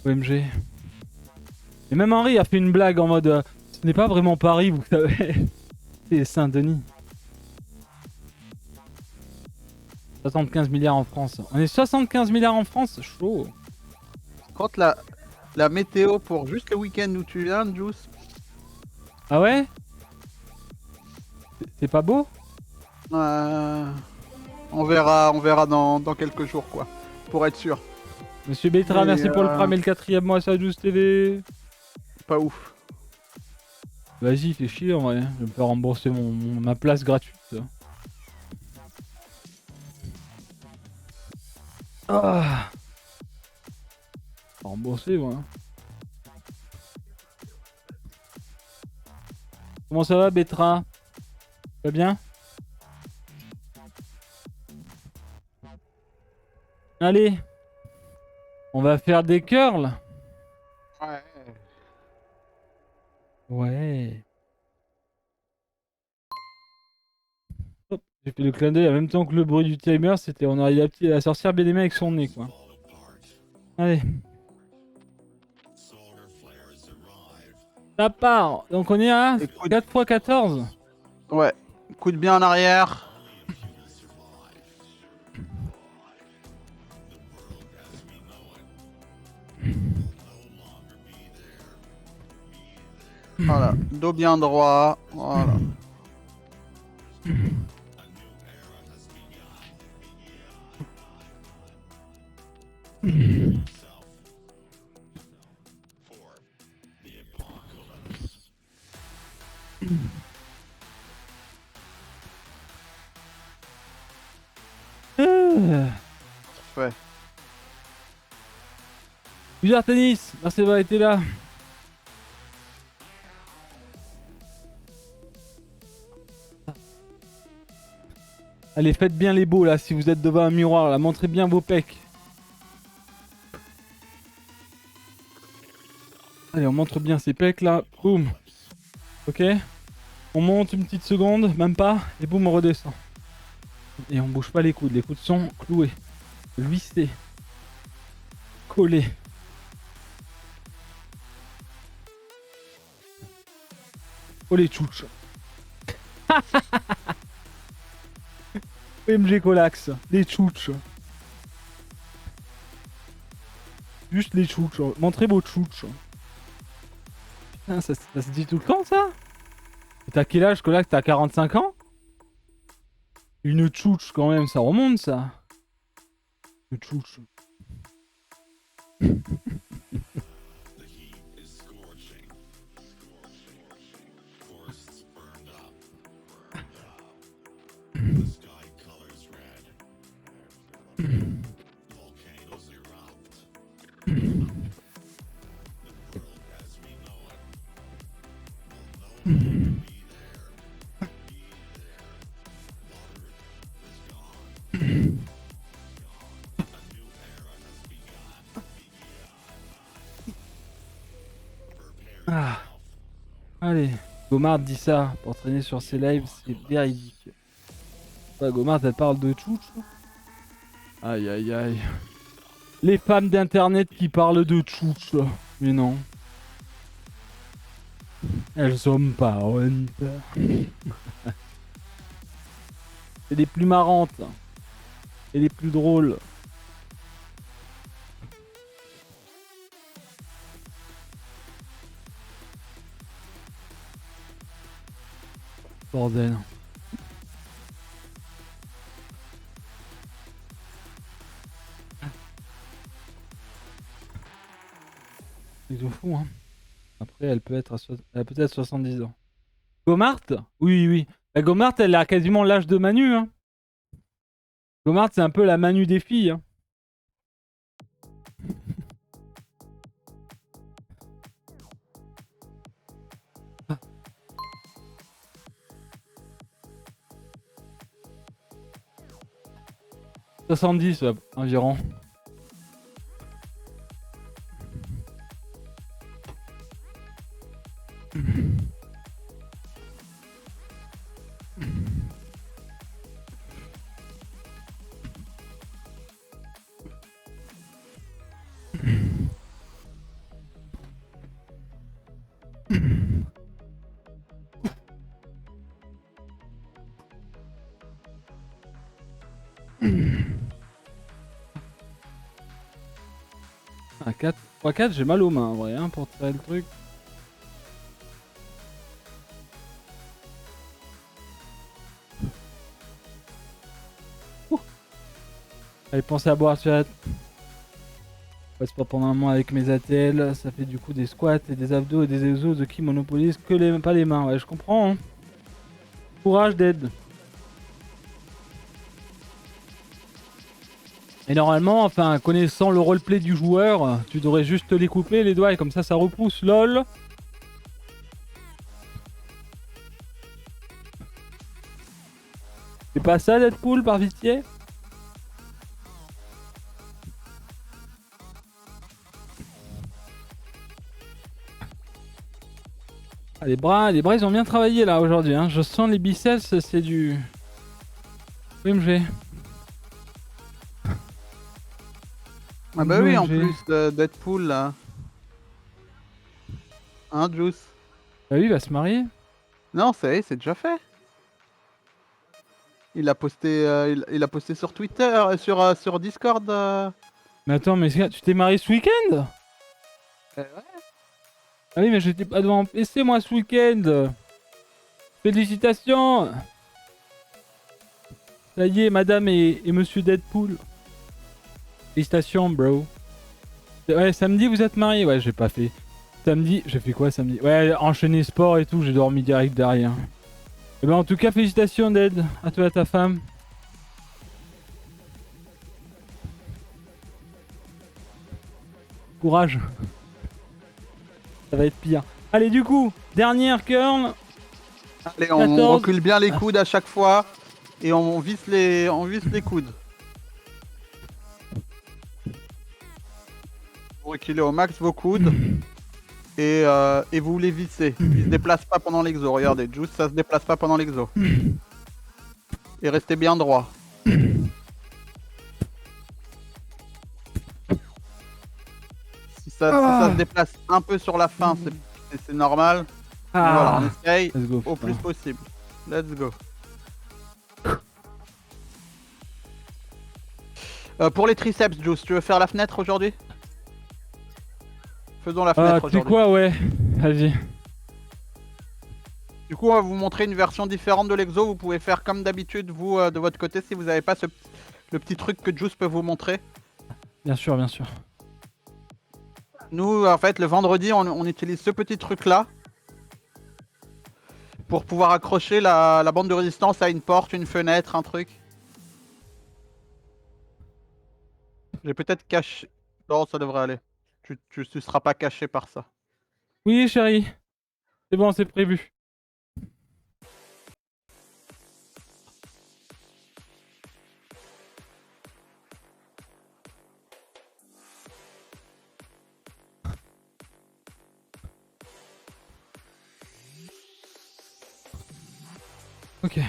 OMG. Et même Henri a fait une blague en mode ce n'est pas vraiment Paris, vous savez. C'est Saint-Denis. 75 milliards en France. On est 75 milliards en France, chaud. Contre la météo pour juste le week-end où tu viens, Juice. Ah ouais? C'est pas beau? On verra dans quelques jours, quoi. Pour être sûr. Monsieur Betra, Et, merci pour le prime et le 4ème mois sur Juice TV. Pas ouf. Vas-y, fais chier en vrai. Je vais me faire rembourser ma place gratuite. Ah. Rembourser, moi. Comment ça va, Betra? Ça va bien? Allez. On va faire des curls. Ouais. Ouais. Hop, j'ai fait le clin d'œil en même temps que le bruit du timer. C'était, on aurait la sorcière bien aimée avec son nez, quoi. Allez. Ça part. Donc on est à 4 x 14. Ouais. Coup de bien en arrière. Voilà. Dos bien droit. Voilà. Parfait. User Tennis, merci d'avoir été là. Allez, faites bien les beaux là, si vous êtes devant un miroir là, montrez bien vos pecs. Allez, on montre bien ces pecs là, boum. Ok. On monte une petite seconde, même pas, et boum, on redescend. Et on bouge pas les coudes sont cloués, vissés, collés. Oh les tchouches. MG Colax, les tchouches. Juste les tchouches, montrez vos tchouches. Ah, ça se dit tout le temps ça? Et t'as quel âge, Colax? T'as 45 ans? Une tchouche quand même, ça remonte ça. Une tchouche. Ah. Allez, Gomard dit ça pour traîner sur ses lives, c'est véridique. Ouais, Gomard, elle parle de tchouch. Aïe aïe aïe. Les femmes d'internet qui parlent de tchouch. Mais non. Elles sont pas honte. C'est les plus marrantes. Et les plus drôles. Bordel. C'est de fou, hein. Après, elle peut être elle a peut-être 70 ans. Gomart? Oui, oui. La Gomart, elle a quasiment l'âge de Manu, hein. Gomart, c'est un peu la Manu des filles, hein. Ah. 70 environ. 4 x 4, j'ai mal aux mains en vrai, hein, pour tirer le truc. Allez, pensez à boire, chat. Passe pas pendant un mois avec mes attelles, ça fait du coup des squats et des abdos et des exos de qui monopolisent que les, pas les mains. Ouais, je comprends. Hein. Courage d'aide. Et normalement, enfin, connaissant le roleplay du joueur, tu devrais juste les couper les doigts et comme ça repousse. LOL. C'est pas ça Deadpool par pitié? Ah, les bras ils ont bien travaillé là aujourd'hui. Hein. Je sens les biceps, c'est du OMG. Ah bah oui, en plus Deadpool là. Hein, Juice? Bah oui, il va se marier. Non, c'est déjà fait. Il a posté, il a posté sur Twitter, sur Discord. Mais attends, mais tu t'es marié ce week-end? Ouais. Ah oui, mais j'étais pas devant mon PC moi ce week-end. Félicitations. Ça y est, madame et monsieur Deadpool. Félicitations, bro. Ouais, samedi, vous êtes mariés? Ouais, j'ai pas fait. Samedi, j'ai fait quoi samedi? Ouais, enchaîner sport et tout, j'ai dormi direct derrière. Et ben en tout cas, félicitations, Dead. À toi et à ta femme. Courage. Ça va être pire. Allez, du coup, dernière curl. Allez, on recule bien les coudes à chaque fois et on visse les coudes. Vous reculez au max vos coudes et vous les vissez. Ils se déplacent pas pendant l'exo. Regardez, Juice, ça se déplace pas pendant l'exo. Et restez bien droit. Si ça se déplace un peu sur la fin, c'est normal. Voilà, on essaye au plus possible. Let's go. Pour les triceps, Juice, tu veux faire la fenêtre aujourd'hui? Faisons la fenêtre aujourd'hui. C'est quoi, ouais. Vas-y. Du coup, on va vous montrer une version différente de l'exo. Vous pouvez faire comme d'habitude, vous, de votre côté, si vous n'avez pas le petit truc que Juice peut vous montrer. Bien sûr, bien sûr. Nous, en fait, le vendredi, on utilise ce petit truc-là pour pouvoir accrocher la bande de résistance à une porte, une fenêtre, un truc. J'ai peut-être caché... Non, ça devrait aller. Tu seras pas caché par ça. Oui, chérie. C'est bon, c'est prévu. Ok.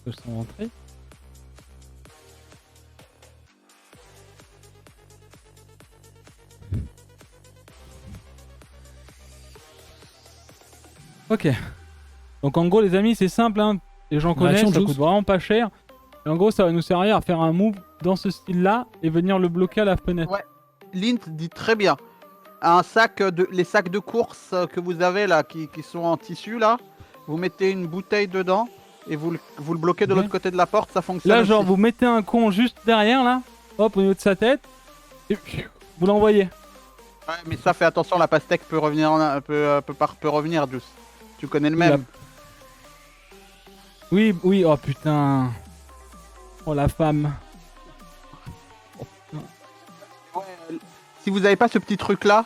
Je peux rentrer. Ok. Donc en gros les amis c'est simple hein. Les gens connaissent, ça coûte vraiment pas cher. Et en gros ça va nous servir à faire un move dans ce style là et venir le bloquer à la fenêtre. Ouais. Lint dit très bien. Un sac les sacs de course que vous avez là qui sont en tissu là, vous mettez une bouteille dedans et vous le bloquez de l'autre côté de la porte, ça fonctionne. Là genre aussi. vous mettez un con juste derrière là, hop au niveau de sa tête et vous l'envoyez. Ouais, mais ça fait attention, la pastèque peut revenir peut revenir, Juice. Tu connais le même. Oui, oui, oh putain. Oh la femme. Ouais, si vous n'avez pas ce petit truc là,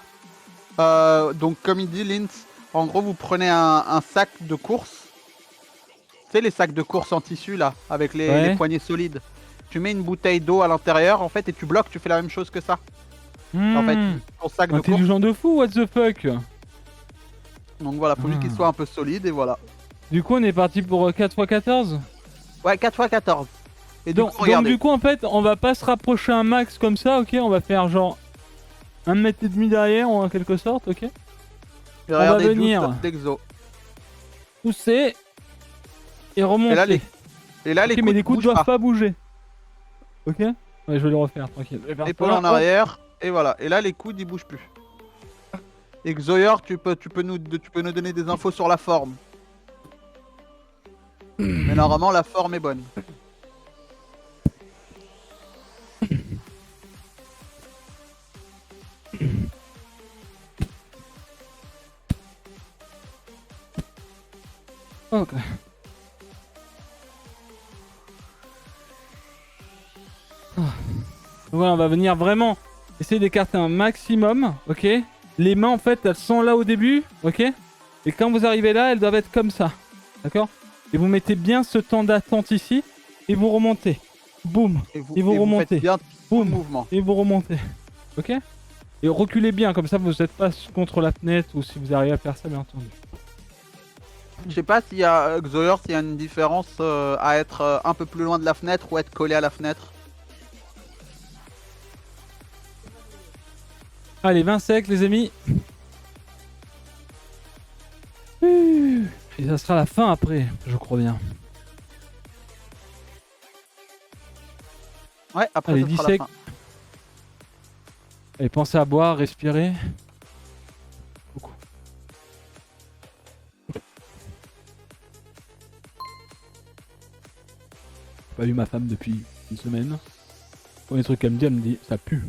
donc comme il dit Lint, en gros vous prenez un sac de course. Tu sais les sacs de course en tissu là, avec les poignées solides. Tu mets une bouteille d'eau à l'intérieur en fait et tu bloques, tu fais la même chose que ça. En fait, ton sac de t'es course. du genre de fou, what the fuck. Donc voilà, faut juste qu'il soit un peu solide et voilà. Du coup on est parti pour 4x14. Ouais, 4x14. Et donc du coup en fait on va pas se rapprocher un max comme ça, ok. On va faire genre 1,5 m derrière en quelque sorte, ok. Et on va venir pousser et remonter. Et là les coudes mais les coudes doivent pas bouger. Ok. Ouais, je vais le refaire, tranquille. Je vais faire Épaule ça. en arrière, et voilà. Et là, les coudes, ils bougent plus. Et Xoyer, tu peux nous donner des infos sur la forme. Mais normalement, la forme est bonne. Ok. Voilà, on va venir vraiment essayer d'écarter un maximum, ok? Les mains, en fait, elles sont là au début, ok? Et quand vous arrivez là, elles doivent être comme ça, d'accord? Et vous mettez bien ce temps d'attente ici, et vous remontez. Boum. Et vous Et vous faites remontez. bien tout le Boum. mouvement. Et vous remontez. Ok? Et reculez bien, comme ça vous n'êtes pas contre la fenêtre, ou si vous arrivez à faire ça, bien entendu. Je sais pas s'il y a Xoyer, s'il y a une différence à être un peu plus loin de la fenêtre ou être collé à la fenêtre. Allez, 20 secs, les amis. Et ça sera la fin après, je crois bien. Ouais, après Allez, ce 10 sera la secs. fin. Allez, pensez à boire, respirer. Beaucoup. J'ai pas vu ma femme depuis une semaine. Premier truc qu'elle me dit, ça pue.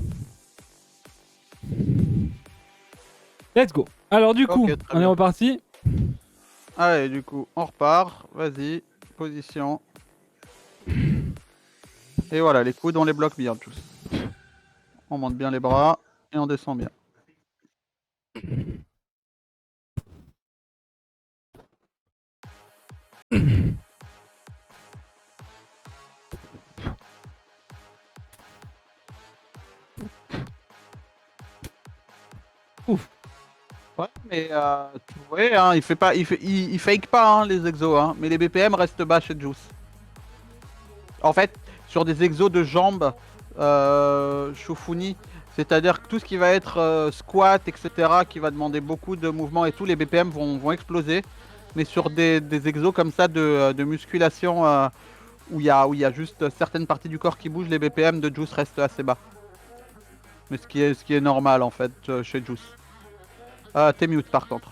Let's go. Alors du coup, Ok, très on est bien. reparti. Allez, du coup, on repart. Vas-y, position. Et voilà, les coudes, on les bloque bien tous. On monte bien les bras et on descend bien. Ouf. Ouais, mais tu vois, hein, il fait pas, il fake pas hein, les exos, hein, mais les BPM restent bas chez Juice. En fait, sur des exos de jambes, Shofuni, c'est-à-dire que tout ce qui va être squat, etc., qui va demander beaucoup de mouvements et tout, les BPM vont exploser. Mais sur des exos comme ça de musculation où il y a juste certaines parties du corps qui bougent, les BPM de Juice restent assez bas. Mais ce qui est normal en fait chez Juice. T'es mute par contre.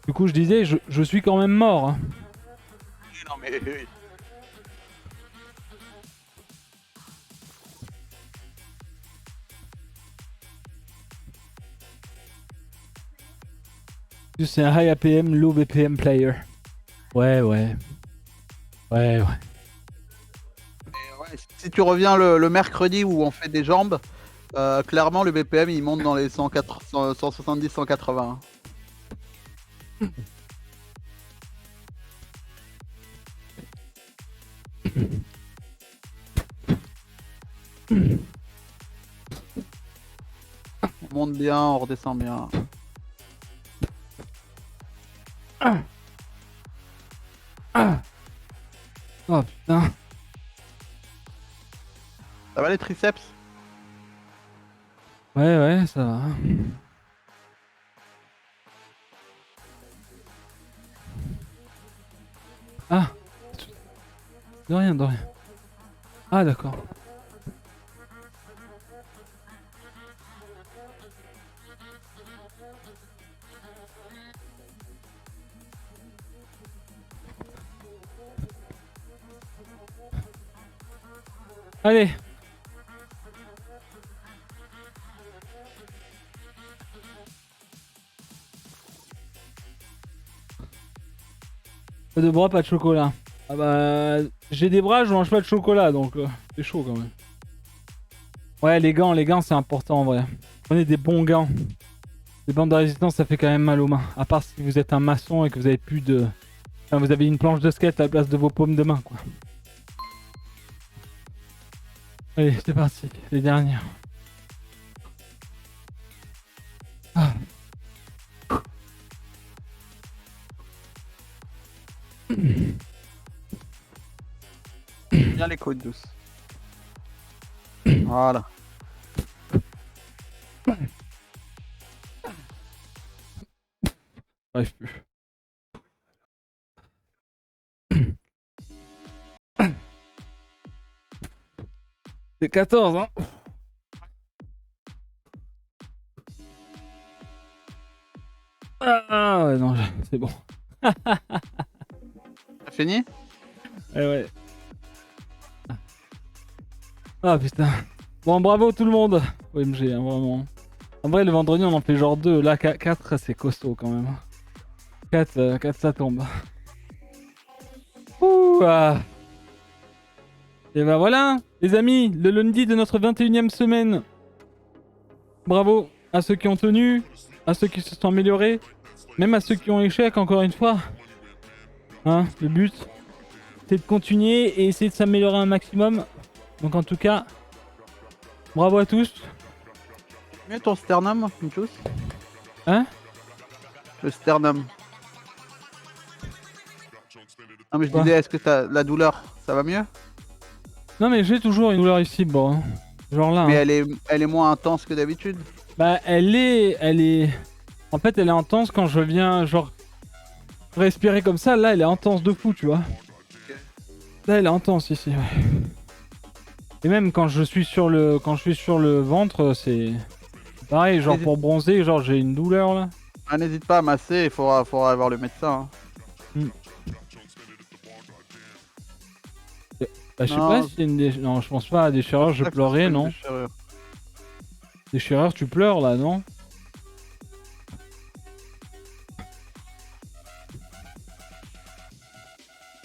Du coup, je disais, je suis quand même mort. Hein. Non mais C'est un high APM, low BPM player. Ouais, ouais. Ouais, ouais. ouais, si tu reviens le mercredi où on fait des jambes, clairement le BPM il monte dans les 170-180. On monte bien, on redescend bien. Oh putain. Ça va les triceps? Ouais, ouais, ça va. Ah. De rien, de rien. Ah, d'accord. Allez. Pas de bras, pas de chocolat. Ah bah, j'ai des bras, je mange pas de chocolat, donc c'est chaud quand même. Ouais, les gants c'est important en vrai. Prenez des bons gants. Les bandes de résistance, ça fait quand même mal aux mains. À part si vous êtes un maçon et que vous avez plus de... Enfin, vous avez une planche de skate à la place de vos paumes de main, quoi. Allez, c'est parti. Les dernières. Ah. Bien les côtes douces. Voilà. J'arrive plus. C'est 14, hein. Ah ouais, non, c'est bon. T'as fini? Ouais. Ah putain. Bon, bravo tout le monde. OMG, hein, vraiment. En vrai, le vendredi, on en fait genre 2. Là, 4, c'est costaud quand même. 4, ça tombe. Ouh, ah. Et bah voilà, les amis, le lundi de notre 21e semaine. Bravo à ceux qui ont tenu, à ceux qui se sont améliorés, même à ceux qui ont échec encore une fois. Hein, le but, c'est de continuer et essayer de s'améliorer un maximum. Donc en tout cas, bravo à tous. Mieux ton sternum, Juice? Hein? Le sternum. Non mais je Quoi? disais, est-ce que t'as la douleur? Ça va mieux? Non mais j'ai toujours une douleur ici, bon. Hein. Genre là. Mais Hein. elle est moins intense que d'habitude? Bah elle est... En fait elle est intense quand je viens genre respirer comme ça. Là elle est intense de fou, tu vois. Là elle est intense ici, ouais. Et même quand je suis sur le ventre, c'est pareil, genre pour bronzer, genre j'ai une douleur là. Ah, n'hésite pas à masser, il faudra avoir le médecin. Hein. Mm. Bah, je sais pas Non, si c'est une non, je pense pas à déchirure, je pleurais, non. Déchirure, tu pleures là, non?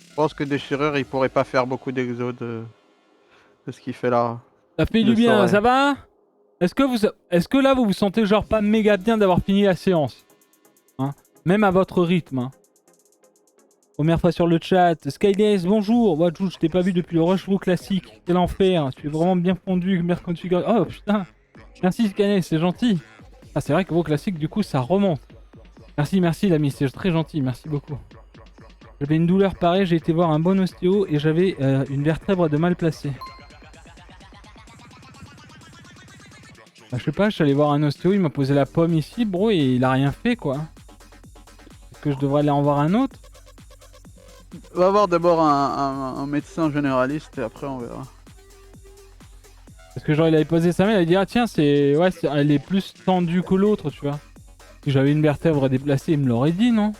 Je pense que déchirure, il pourrait pas faire beaucoup d'exos de ce qu'il fait là. Ça fait du bien, ça va? Est-ce que là vous vous sentez genre pas méga bien d'avoir fini la séance? Hein? Même à votre rythme. Hein. Première fois sur le chat. Skylace, bonjour. Ouais, je t'ai pas vu depuis le Rush Row classique. Quel enfer. Tu es vraiment bien fondu. Oh putain. Merci Skylace, c'est gentil. Ah, c'est vrai que vos classiques, du coup, ça remonte. Merci l'ami, c'est très gentil. Merci beaucoup. J'avais une douleur pareille, j'ai été voir un bon ostéo et j'avais une vertèbre de mal placée. Bah, je sais pas, je suis allé voir un ostéo, il m'a posé la pomme ici, bro, et il a rien fait, quoi. Est-ce que je devrais aller en voir un autre? On va voir d'abord un médecin généraliste et après on verra. Parce que genre il avait posé sa main, il a dit ah tiens c'est ouais elle est plus tendue que l'autre tu vois. Si j'avais une vertèbre déplacée il me l'aurait dit non?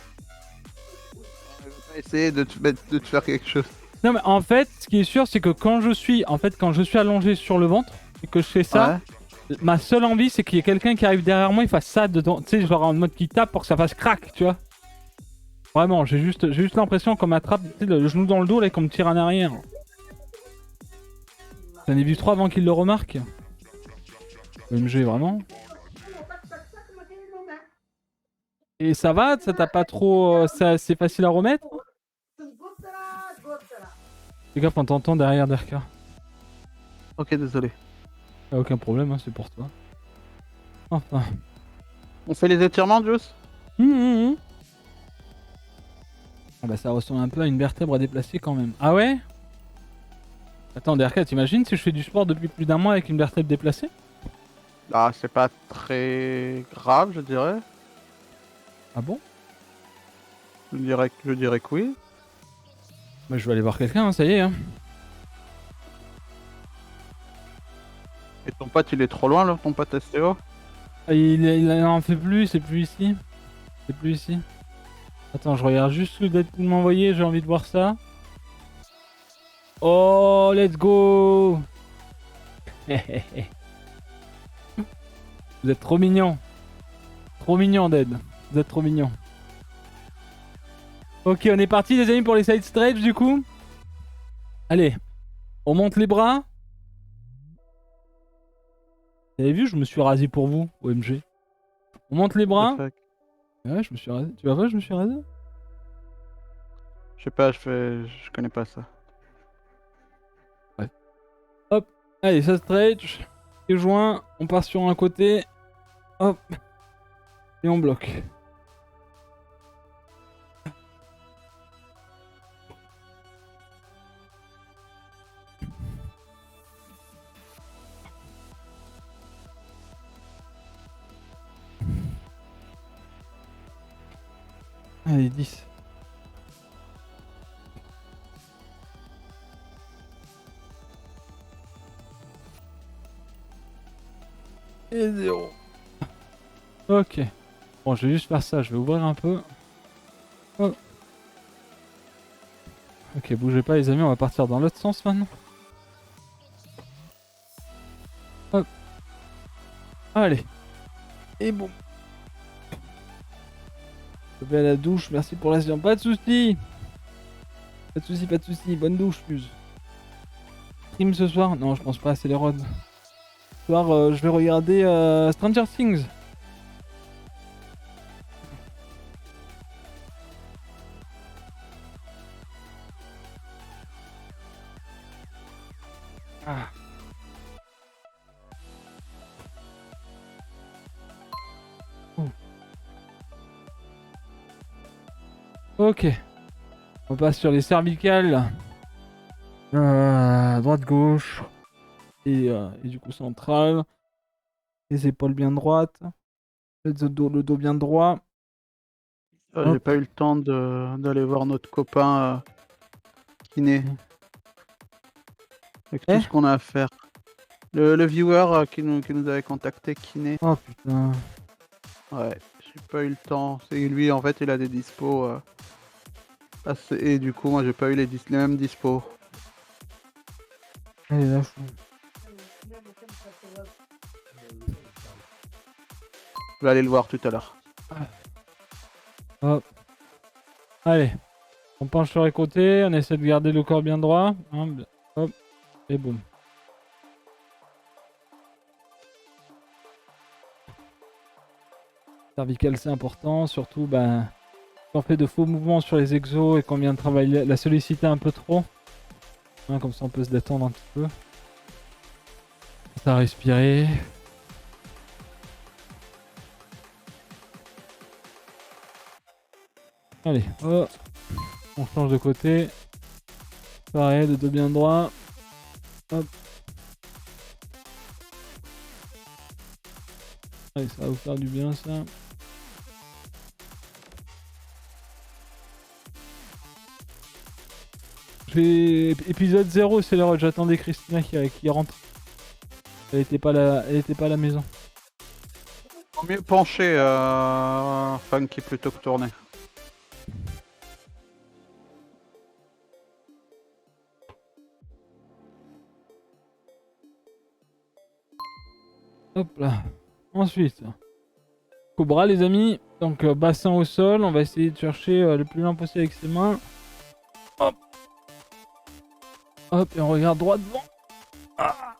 Il va pas essayer de te faire quelque chose. Non mais en fait ce qui est sûr c'est que quand je suis allongé sur le ventre et que je fais ça, ouais. Ma seule envie c'est qu'il y ait quelqu'un qui arrive derrière moi et fasse ça dedans, tu sais genre en mode qui tape pour que ça fasse crack tu vois. Vraiment j'ai juste l'impression qu'on m'attrape le genou dans le dos là et qu'on me tire en arrière. J'en ai vu 3 avant qu'il le remarque. MG vraiment. Et ça va? Ça t'a pas trop... c'est facile à remettre? Fais gaffe, on t'entend derrière DRK. Ok, désolé. Y'a aucun problème, hein, c'est pour toi. Enfin. On fait les étirements, Juice? Ah bah ça ressemble un peu à une vertèbre à déplacer quand même. Ah ouais? Attends, DRK, t'imagines si je fais du sport depuis plus d'un mois avec une vertèbre déplacée? Ah, c'est pas très grave, je dirais. Ah bon? Je dirais que oui. Bah je vais aller voir quelqu'un, hein, ça y est. Hein. Et ton pote, il est trop loin, là, ton pote ostéo? Ah, il en fait plus, c'est plus ici. C'est plus ici. Attends, je regarde juste ce que Deadpool m'a envoyé, j'ai envie de voir ça. Oh, let's go. Vous êtes trop mignon. Trop mignon, Dead. Vous êtes trop mignon. Ok, on est parti les amis pour les side stretch du coup. Allez, on monte les bras. Vous avez vu, je me suis rasé pour vous, OMG. On monte les bras. Ouais, je me suis rasé. Tu vas voir, je me suis rasé. Je sais pas, je connais pas ça. Ouais. Hop, allez, ça stretch. Et joint, on part sur un côté. Hop. Et on bloque. Allez, 10. Et 0. Ok. Bon, je vais juste faire ça. Je vais ouvrir un peu. Oh. Ok, bougez pas les amis, on va partir dans l'autre sens maintenant. Hop. Allez. Et bon. Je vais à la douche, merci pour la séance. Pas de soucis. Pas de soucis, pas de soucis. Bonne douche, Fuse. Stream ce soir? Non, je pense pas, c'est les rods. Ce soir, je vais regarder Stranger Things. Ah. Ok. On passe sur les cervicales. Droite-gauche. Et du coup central. Les épaules bien droites. Le dos bien droit. J'ai pas eu le temps d'aller voir notre copain kiné. Avec tout ce qu'on a à faire. Le viewer qui nous avait contacté, kiné. Oh putain. Ouais, j'ai pas eu le temps. C'est lui, en fait, il a des dispos. Et du coup, moi, j'ai pas eu les mêmes dispos. Allez, là, Je vais aller le voir tout à l'heure. Hop. Allez. On penche sur les côtés, on essaie de garder le corps bien droit. Hein, hop. Et boum. Cervical c'est important, surtout bah, quand on fait de faux mouvements sur les exos et qu'on vient de travailler la solliciter un peu trop. Hein, comme ça on peut se détendre un petit peu. Ça respirer. Allez, hop. On change de côté. Pareil, de dos bien droit. Hop. Allez, ça va vous faire du bien ça. Épisode 0, c'est l'heure. J'attendais Christina qui rentre. Elle était pas à la maison. Faut mieux pencher, Funky, plutôt que tourner. Hop là. Ensuite, Cobra les amis. Donc bassin au sol. On va essayer de chercher le plus loin possible avec ses mains. Hop. Hop, et on regarde droit devant. Ah.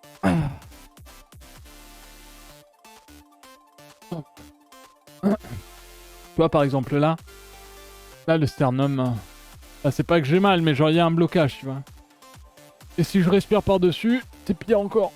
Tu vois par exemple là. Là le sternum. Là, c'est pas que j'ai mal, mais genre il y a un blocage, tu vois. Et si je respire par-dessus, c'est pire encore.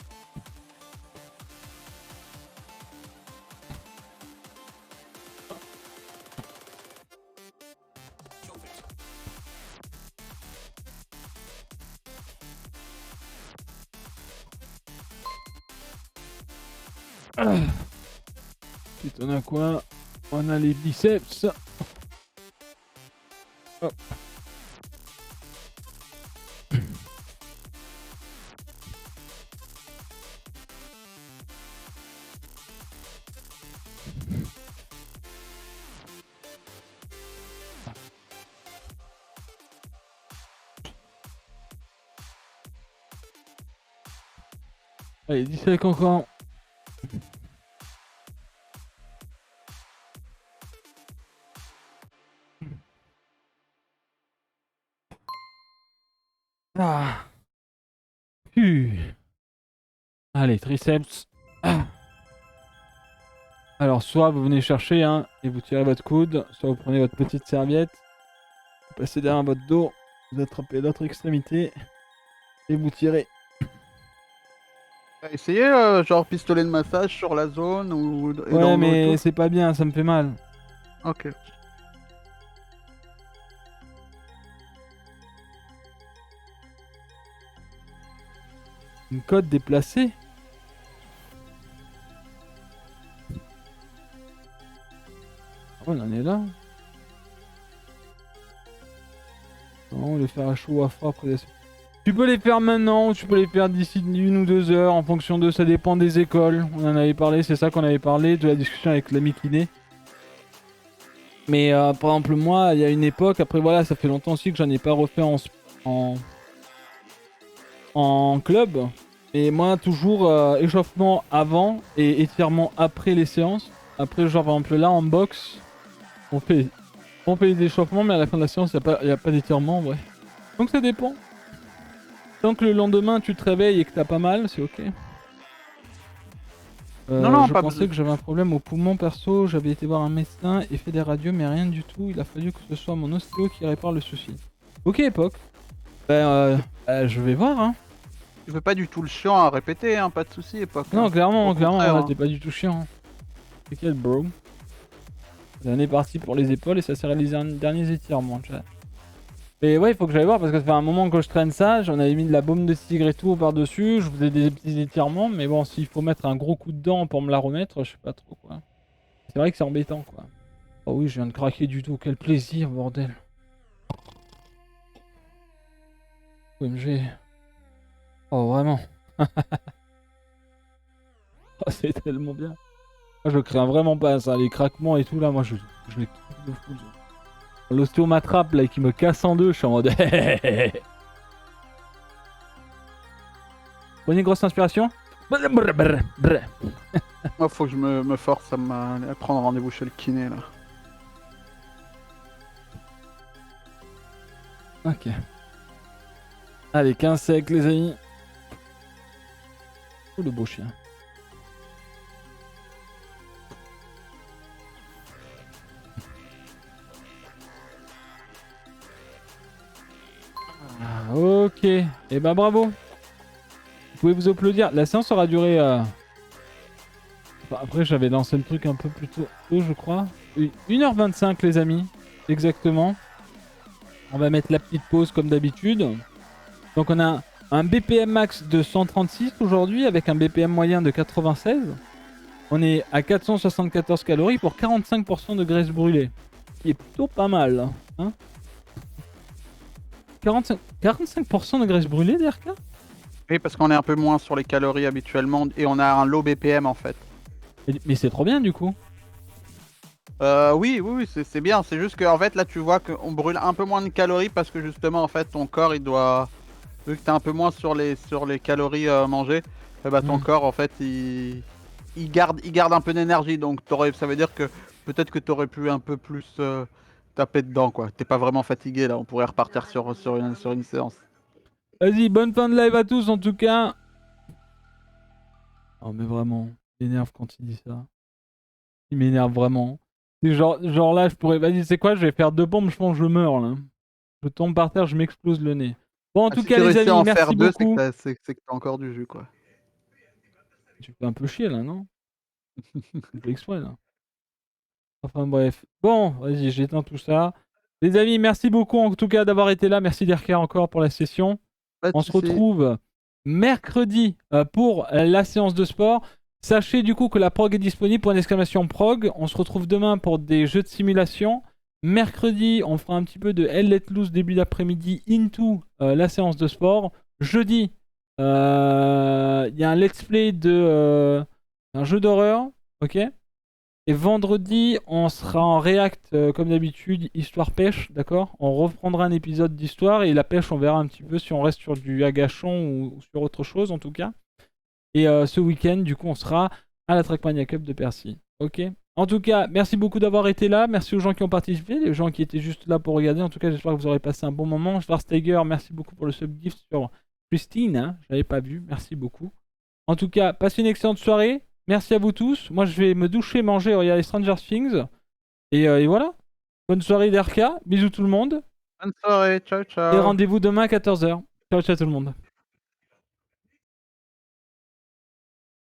Ensuite on a quoi? On a les biceps. Hop. Allez, 17 encore. Ah. Allez, triceps. Ah. Alors, soit vous venez chercher hein, et vous tirez votre coude, soit vous prenez votre petite serviette, vous passez derrière votre dos, vous attrapez l'autre extrémité et vous tirez. Essayez, genre pistolet de massage sur la zone ou et Ouais, dans le dos et mais tout. c'est pas bien, ça me fait mal. Ok. Une côte déplacée. Ah, on en est là. Non, les faire à chaud ou à froid après. Tu peux les faire maintenant ou tu peux les faire d'ici 1 ou 2 heures en fonction de. Ça dépend des écoles. On en avait parlé, c'est ça qu'on avait parlé de la discussion avec l'ami kiné. Mais par exemple, moi, il y a une époque, après voilà, ça fait longtemps aussi que j'en ai pas refait en club. Et moi, toujours échauffement avant et étirement après les séances. Après, genre, par exemple, là, en boxe, on fait des échauffements, mais à la fin de la séance, il n'y a pas d'étirement, ouais. Donc ça dépend. Tant que le lendemain, tu te réveilles et que t'as pas mal, c'est ok. Non, Je pas pensais que j'avais un problème au poumon perso, j'avais été voir un médecin et fait des radios, mais rien du tout. Il a fallu que ce soit mon ostéo qui répare le souci. Ok, époque. Je vais voir, hein. Tu fais pas du tout le chiant à répéter, hein, pas de soucis, époque. Non, Hein. clairement, Au clairement, contraire, là, hein. t'es pas du tout chiant. Hein. C'est quel bro? On est parti pour les épaules et ça s'est réalisé un dernier étirement, chat. Mais ouais, il faut que j'aille voir parce que ça fait un moment que je traîne ça. J'en avais mis de la baume de tigre et tout par-dessus. Je faisais des petits étirements. Mais bon, s'il faut mettre un gros coup de dent pour me la remettre, je sais pas trop quoi. C'est vrai que c'est embêtant quoi. Oh oui, je viens de craquer du tout. Quel plaisir, bordel. OMG. Oh, vraiment. Oh, c'est tellement bien. Moi, je crains vraiment pas ça. Les craquements et tout là, moi, je les kiffe de fou. L'ostéo m'attrape là et qui me casse en deux, je suis en mode. Prenez une grosse inspiration. Moi, faut que je me force à prendre rendez-vous chez le kiné là. Ok. Allez, 15 secs les amis. Oh le beau chien. Ah, ok. Et bah bravo. Vous pouvez vous applaudir. La séance aura duré... Enfin, après j'avais lancé le truc un peu plus tôt, je crois. 1h25 les amis. Exactement. On va mettre la petite pause comme d'habitude. Donc on a un BPM max de 136 aujourd'hui avec un BPM moyen de 96. On est à 474 calories pour 45% de graisse brûlée. Ce qui est plutôt pas mal. Hein, 45% de graisse brûlée DRK? Oui, parce qu'on est un peu moins sur les calories habituellement et on a un low BPM en fait. Mais c'est trop bien du coup. Oui, c'est bien. C'est juste qu'en fait là tu vois qu'on brûle un peu moins de calories parce que justement en fait ton corps il doit... Vu que t'es un peu moins sur les calories mangées, bah ton corps en fait il garde un peu d'énergie. Donc ça veut dire que peut-être que t'aurais pu un peu plus taper dedans quoi. T'es pas vraiment fatigué là, on pourrait repartir sur une séance. Vas-y, bonne fin de live à tous en tout cas. Oh mais vraiment, il m'énerve quand il dit ça. Il m'énerve vraiment. C'est genre là, je pourrais... Vas-y, c'est quoi? Je vais faire 2 pompes, je pense que je meurs là. Je tombe par terre, je m'explose le nez. Bon, en Ah, tout si cas tu les réussis à amis, en faire merci deux, beaucoup. c'est que t'as encore du jus quoi. Tu fais un peu chier là, non? Je fais exprès là. Enfin bref. Bon, vas-y, j'éteins tout ça. Les amis, merci beaucoup en tout cas d'avoir été là. Merci DRK encore pour la session. Pas de On se soucis. retrouve mercredi pour la séance de sport. Sachez du coup que la prog est disponible pour une exclamation prog. On se retrouve demain pour des jeux de simulation. Mercredi, on fera un petit peu de Hell Let Loose début d'après-midi into la séance de sport. Jeudi, il y a un let's play de un jeu d'horreur. Ok. Et vendredi, on sera en react comme d'habitude, histoire pêche, d'accord? On reprendra un épisode d'histoire et la pêche, on verra un petit peu si on reste sur du agachon ou sur autre chose en tout cas. Et ce week-end, du coup, on sera à la Trackmania Cup de Percy. Ok? En tout cas, merci beaucoup d'avoir été là. Merci aux gens qui ont participé, les gens qui étaient juste là pour regarder. En tout cas, j'espère que vous aurez passé un bon moment. Schwarzenegger, merci beaucoup pour le sub-gift sur Christine. Hein, je l'avais pas vu. Merci beaucoup. En tout cas, passez une excellente soirée. Merci à vous tous. Moi, je vais me doucher, manger, regarder Stranger Things. Et voilà. Bonne soirée DRK. Bisous tout le monde. Bonne soirée, ciao Et ciao. rendez-vous demain à 14h. Ciao, ciao tout le monde.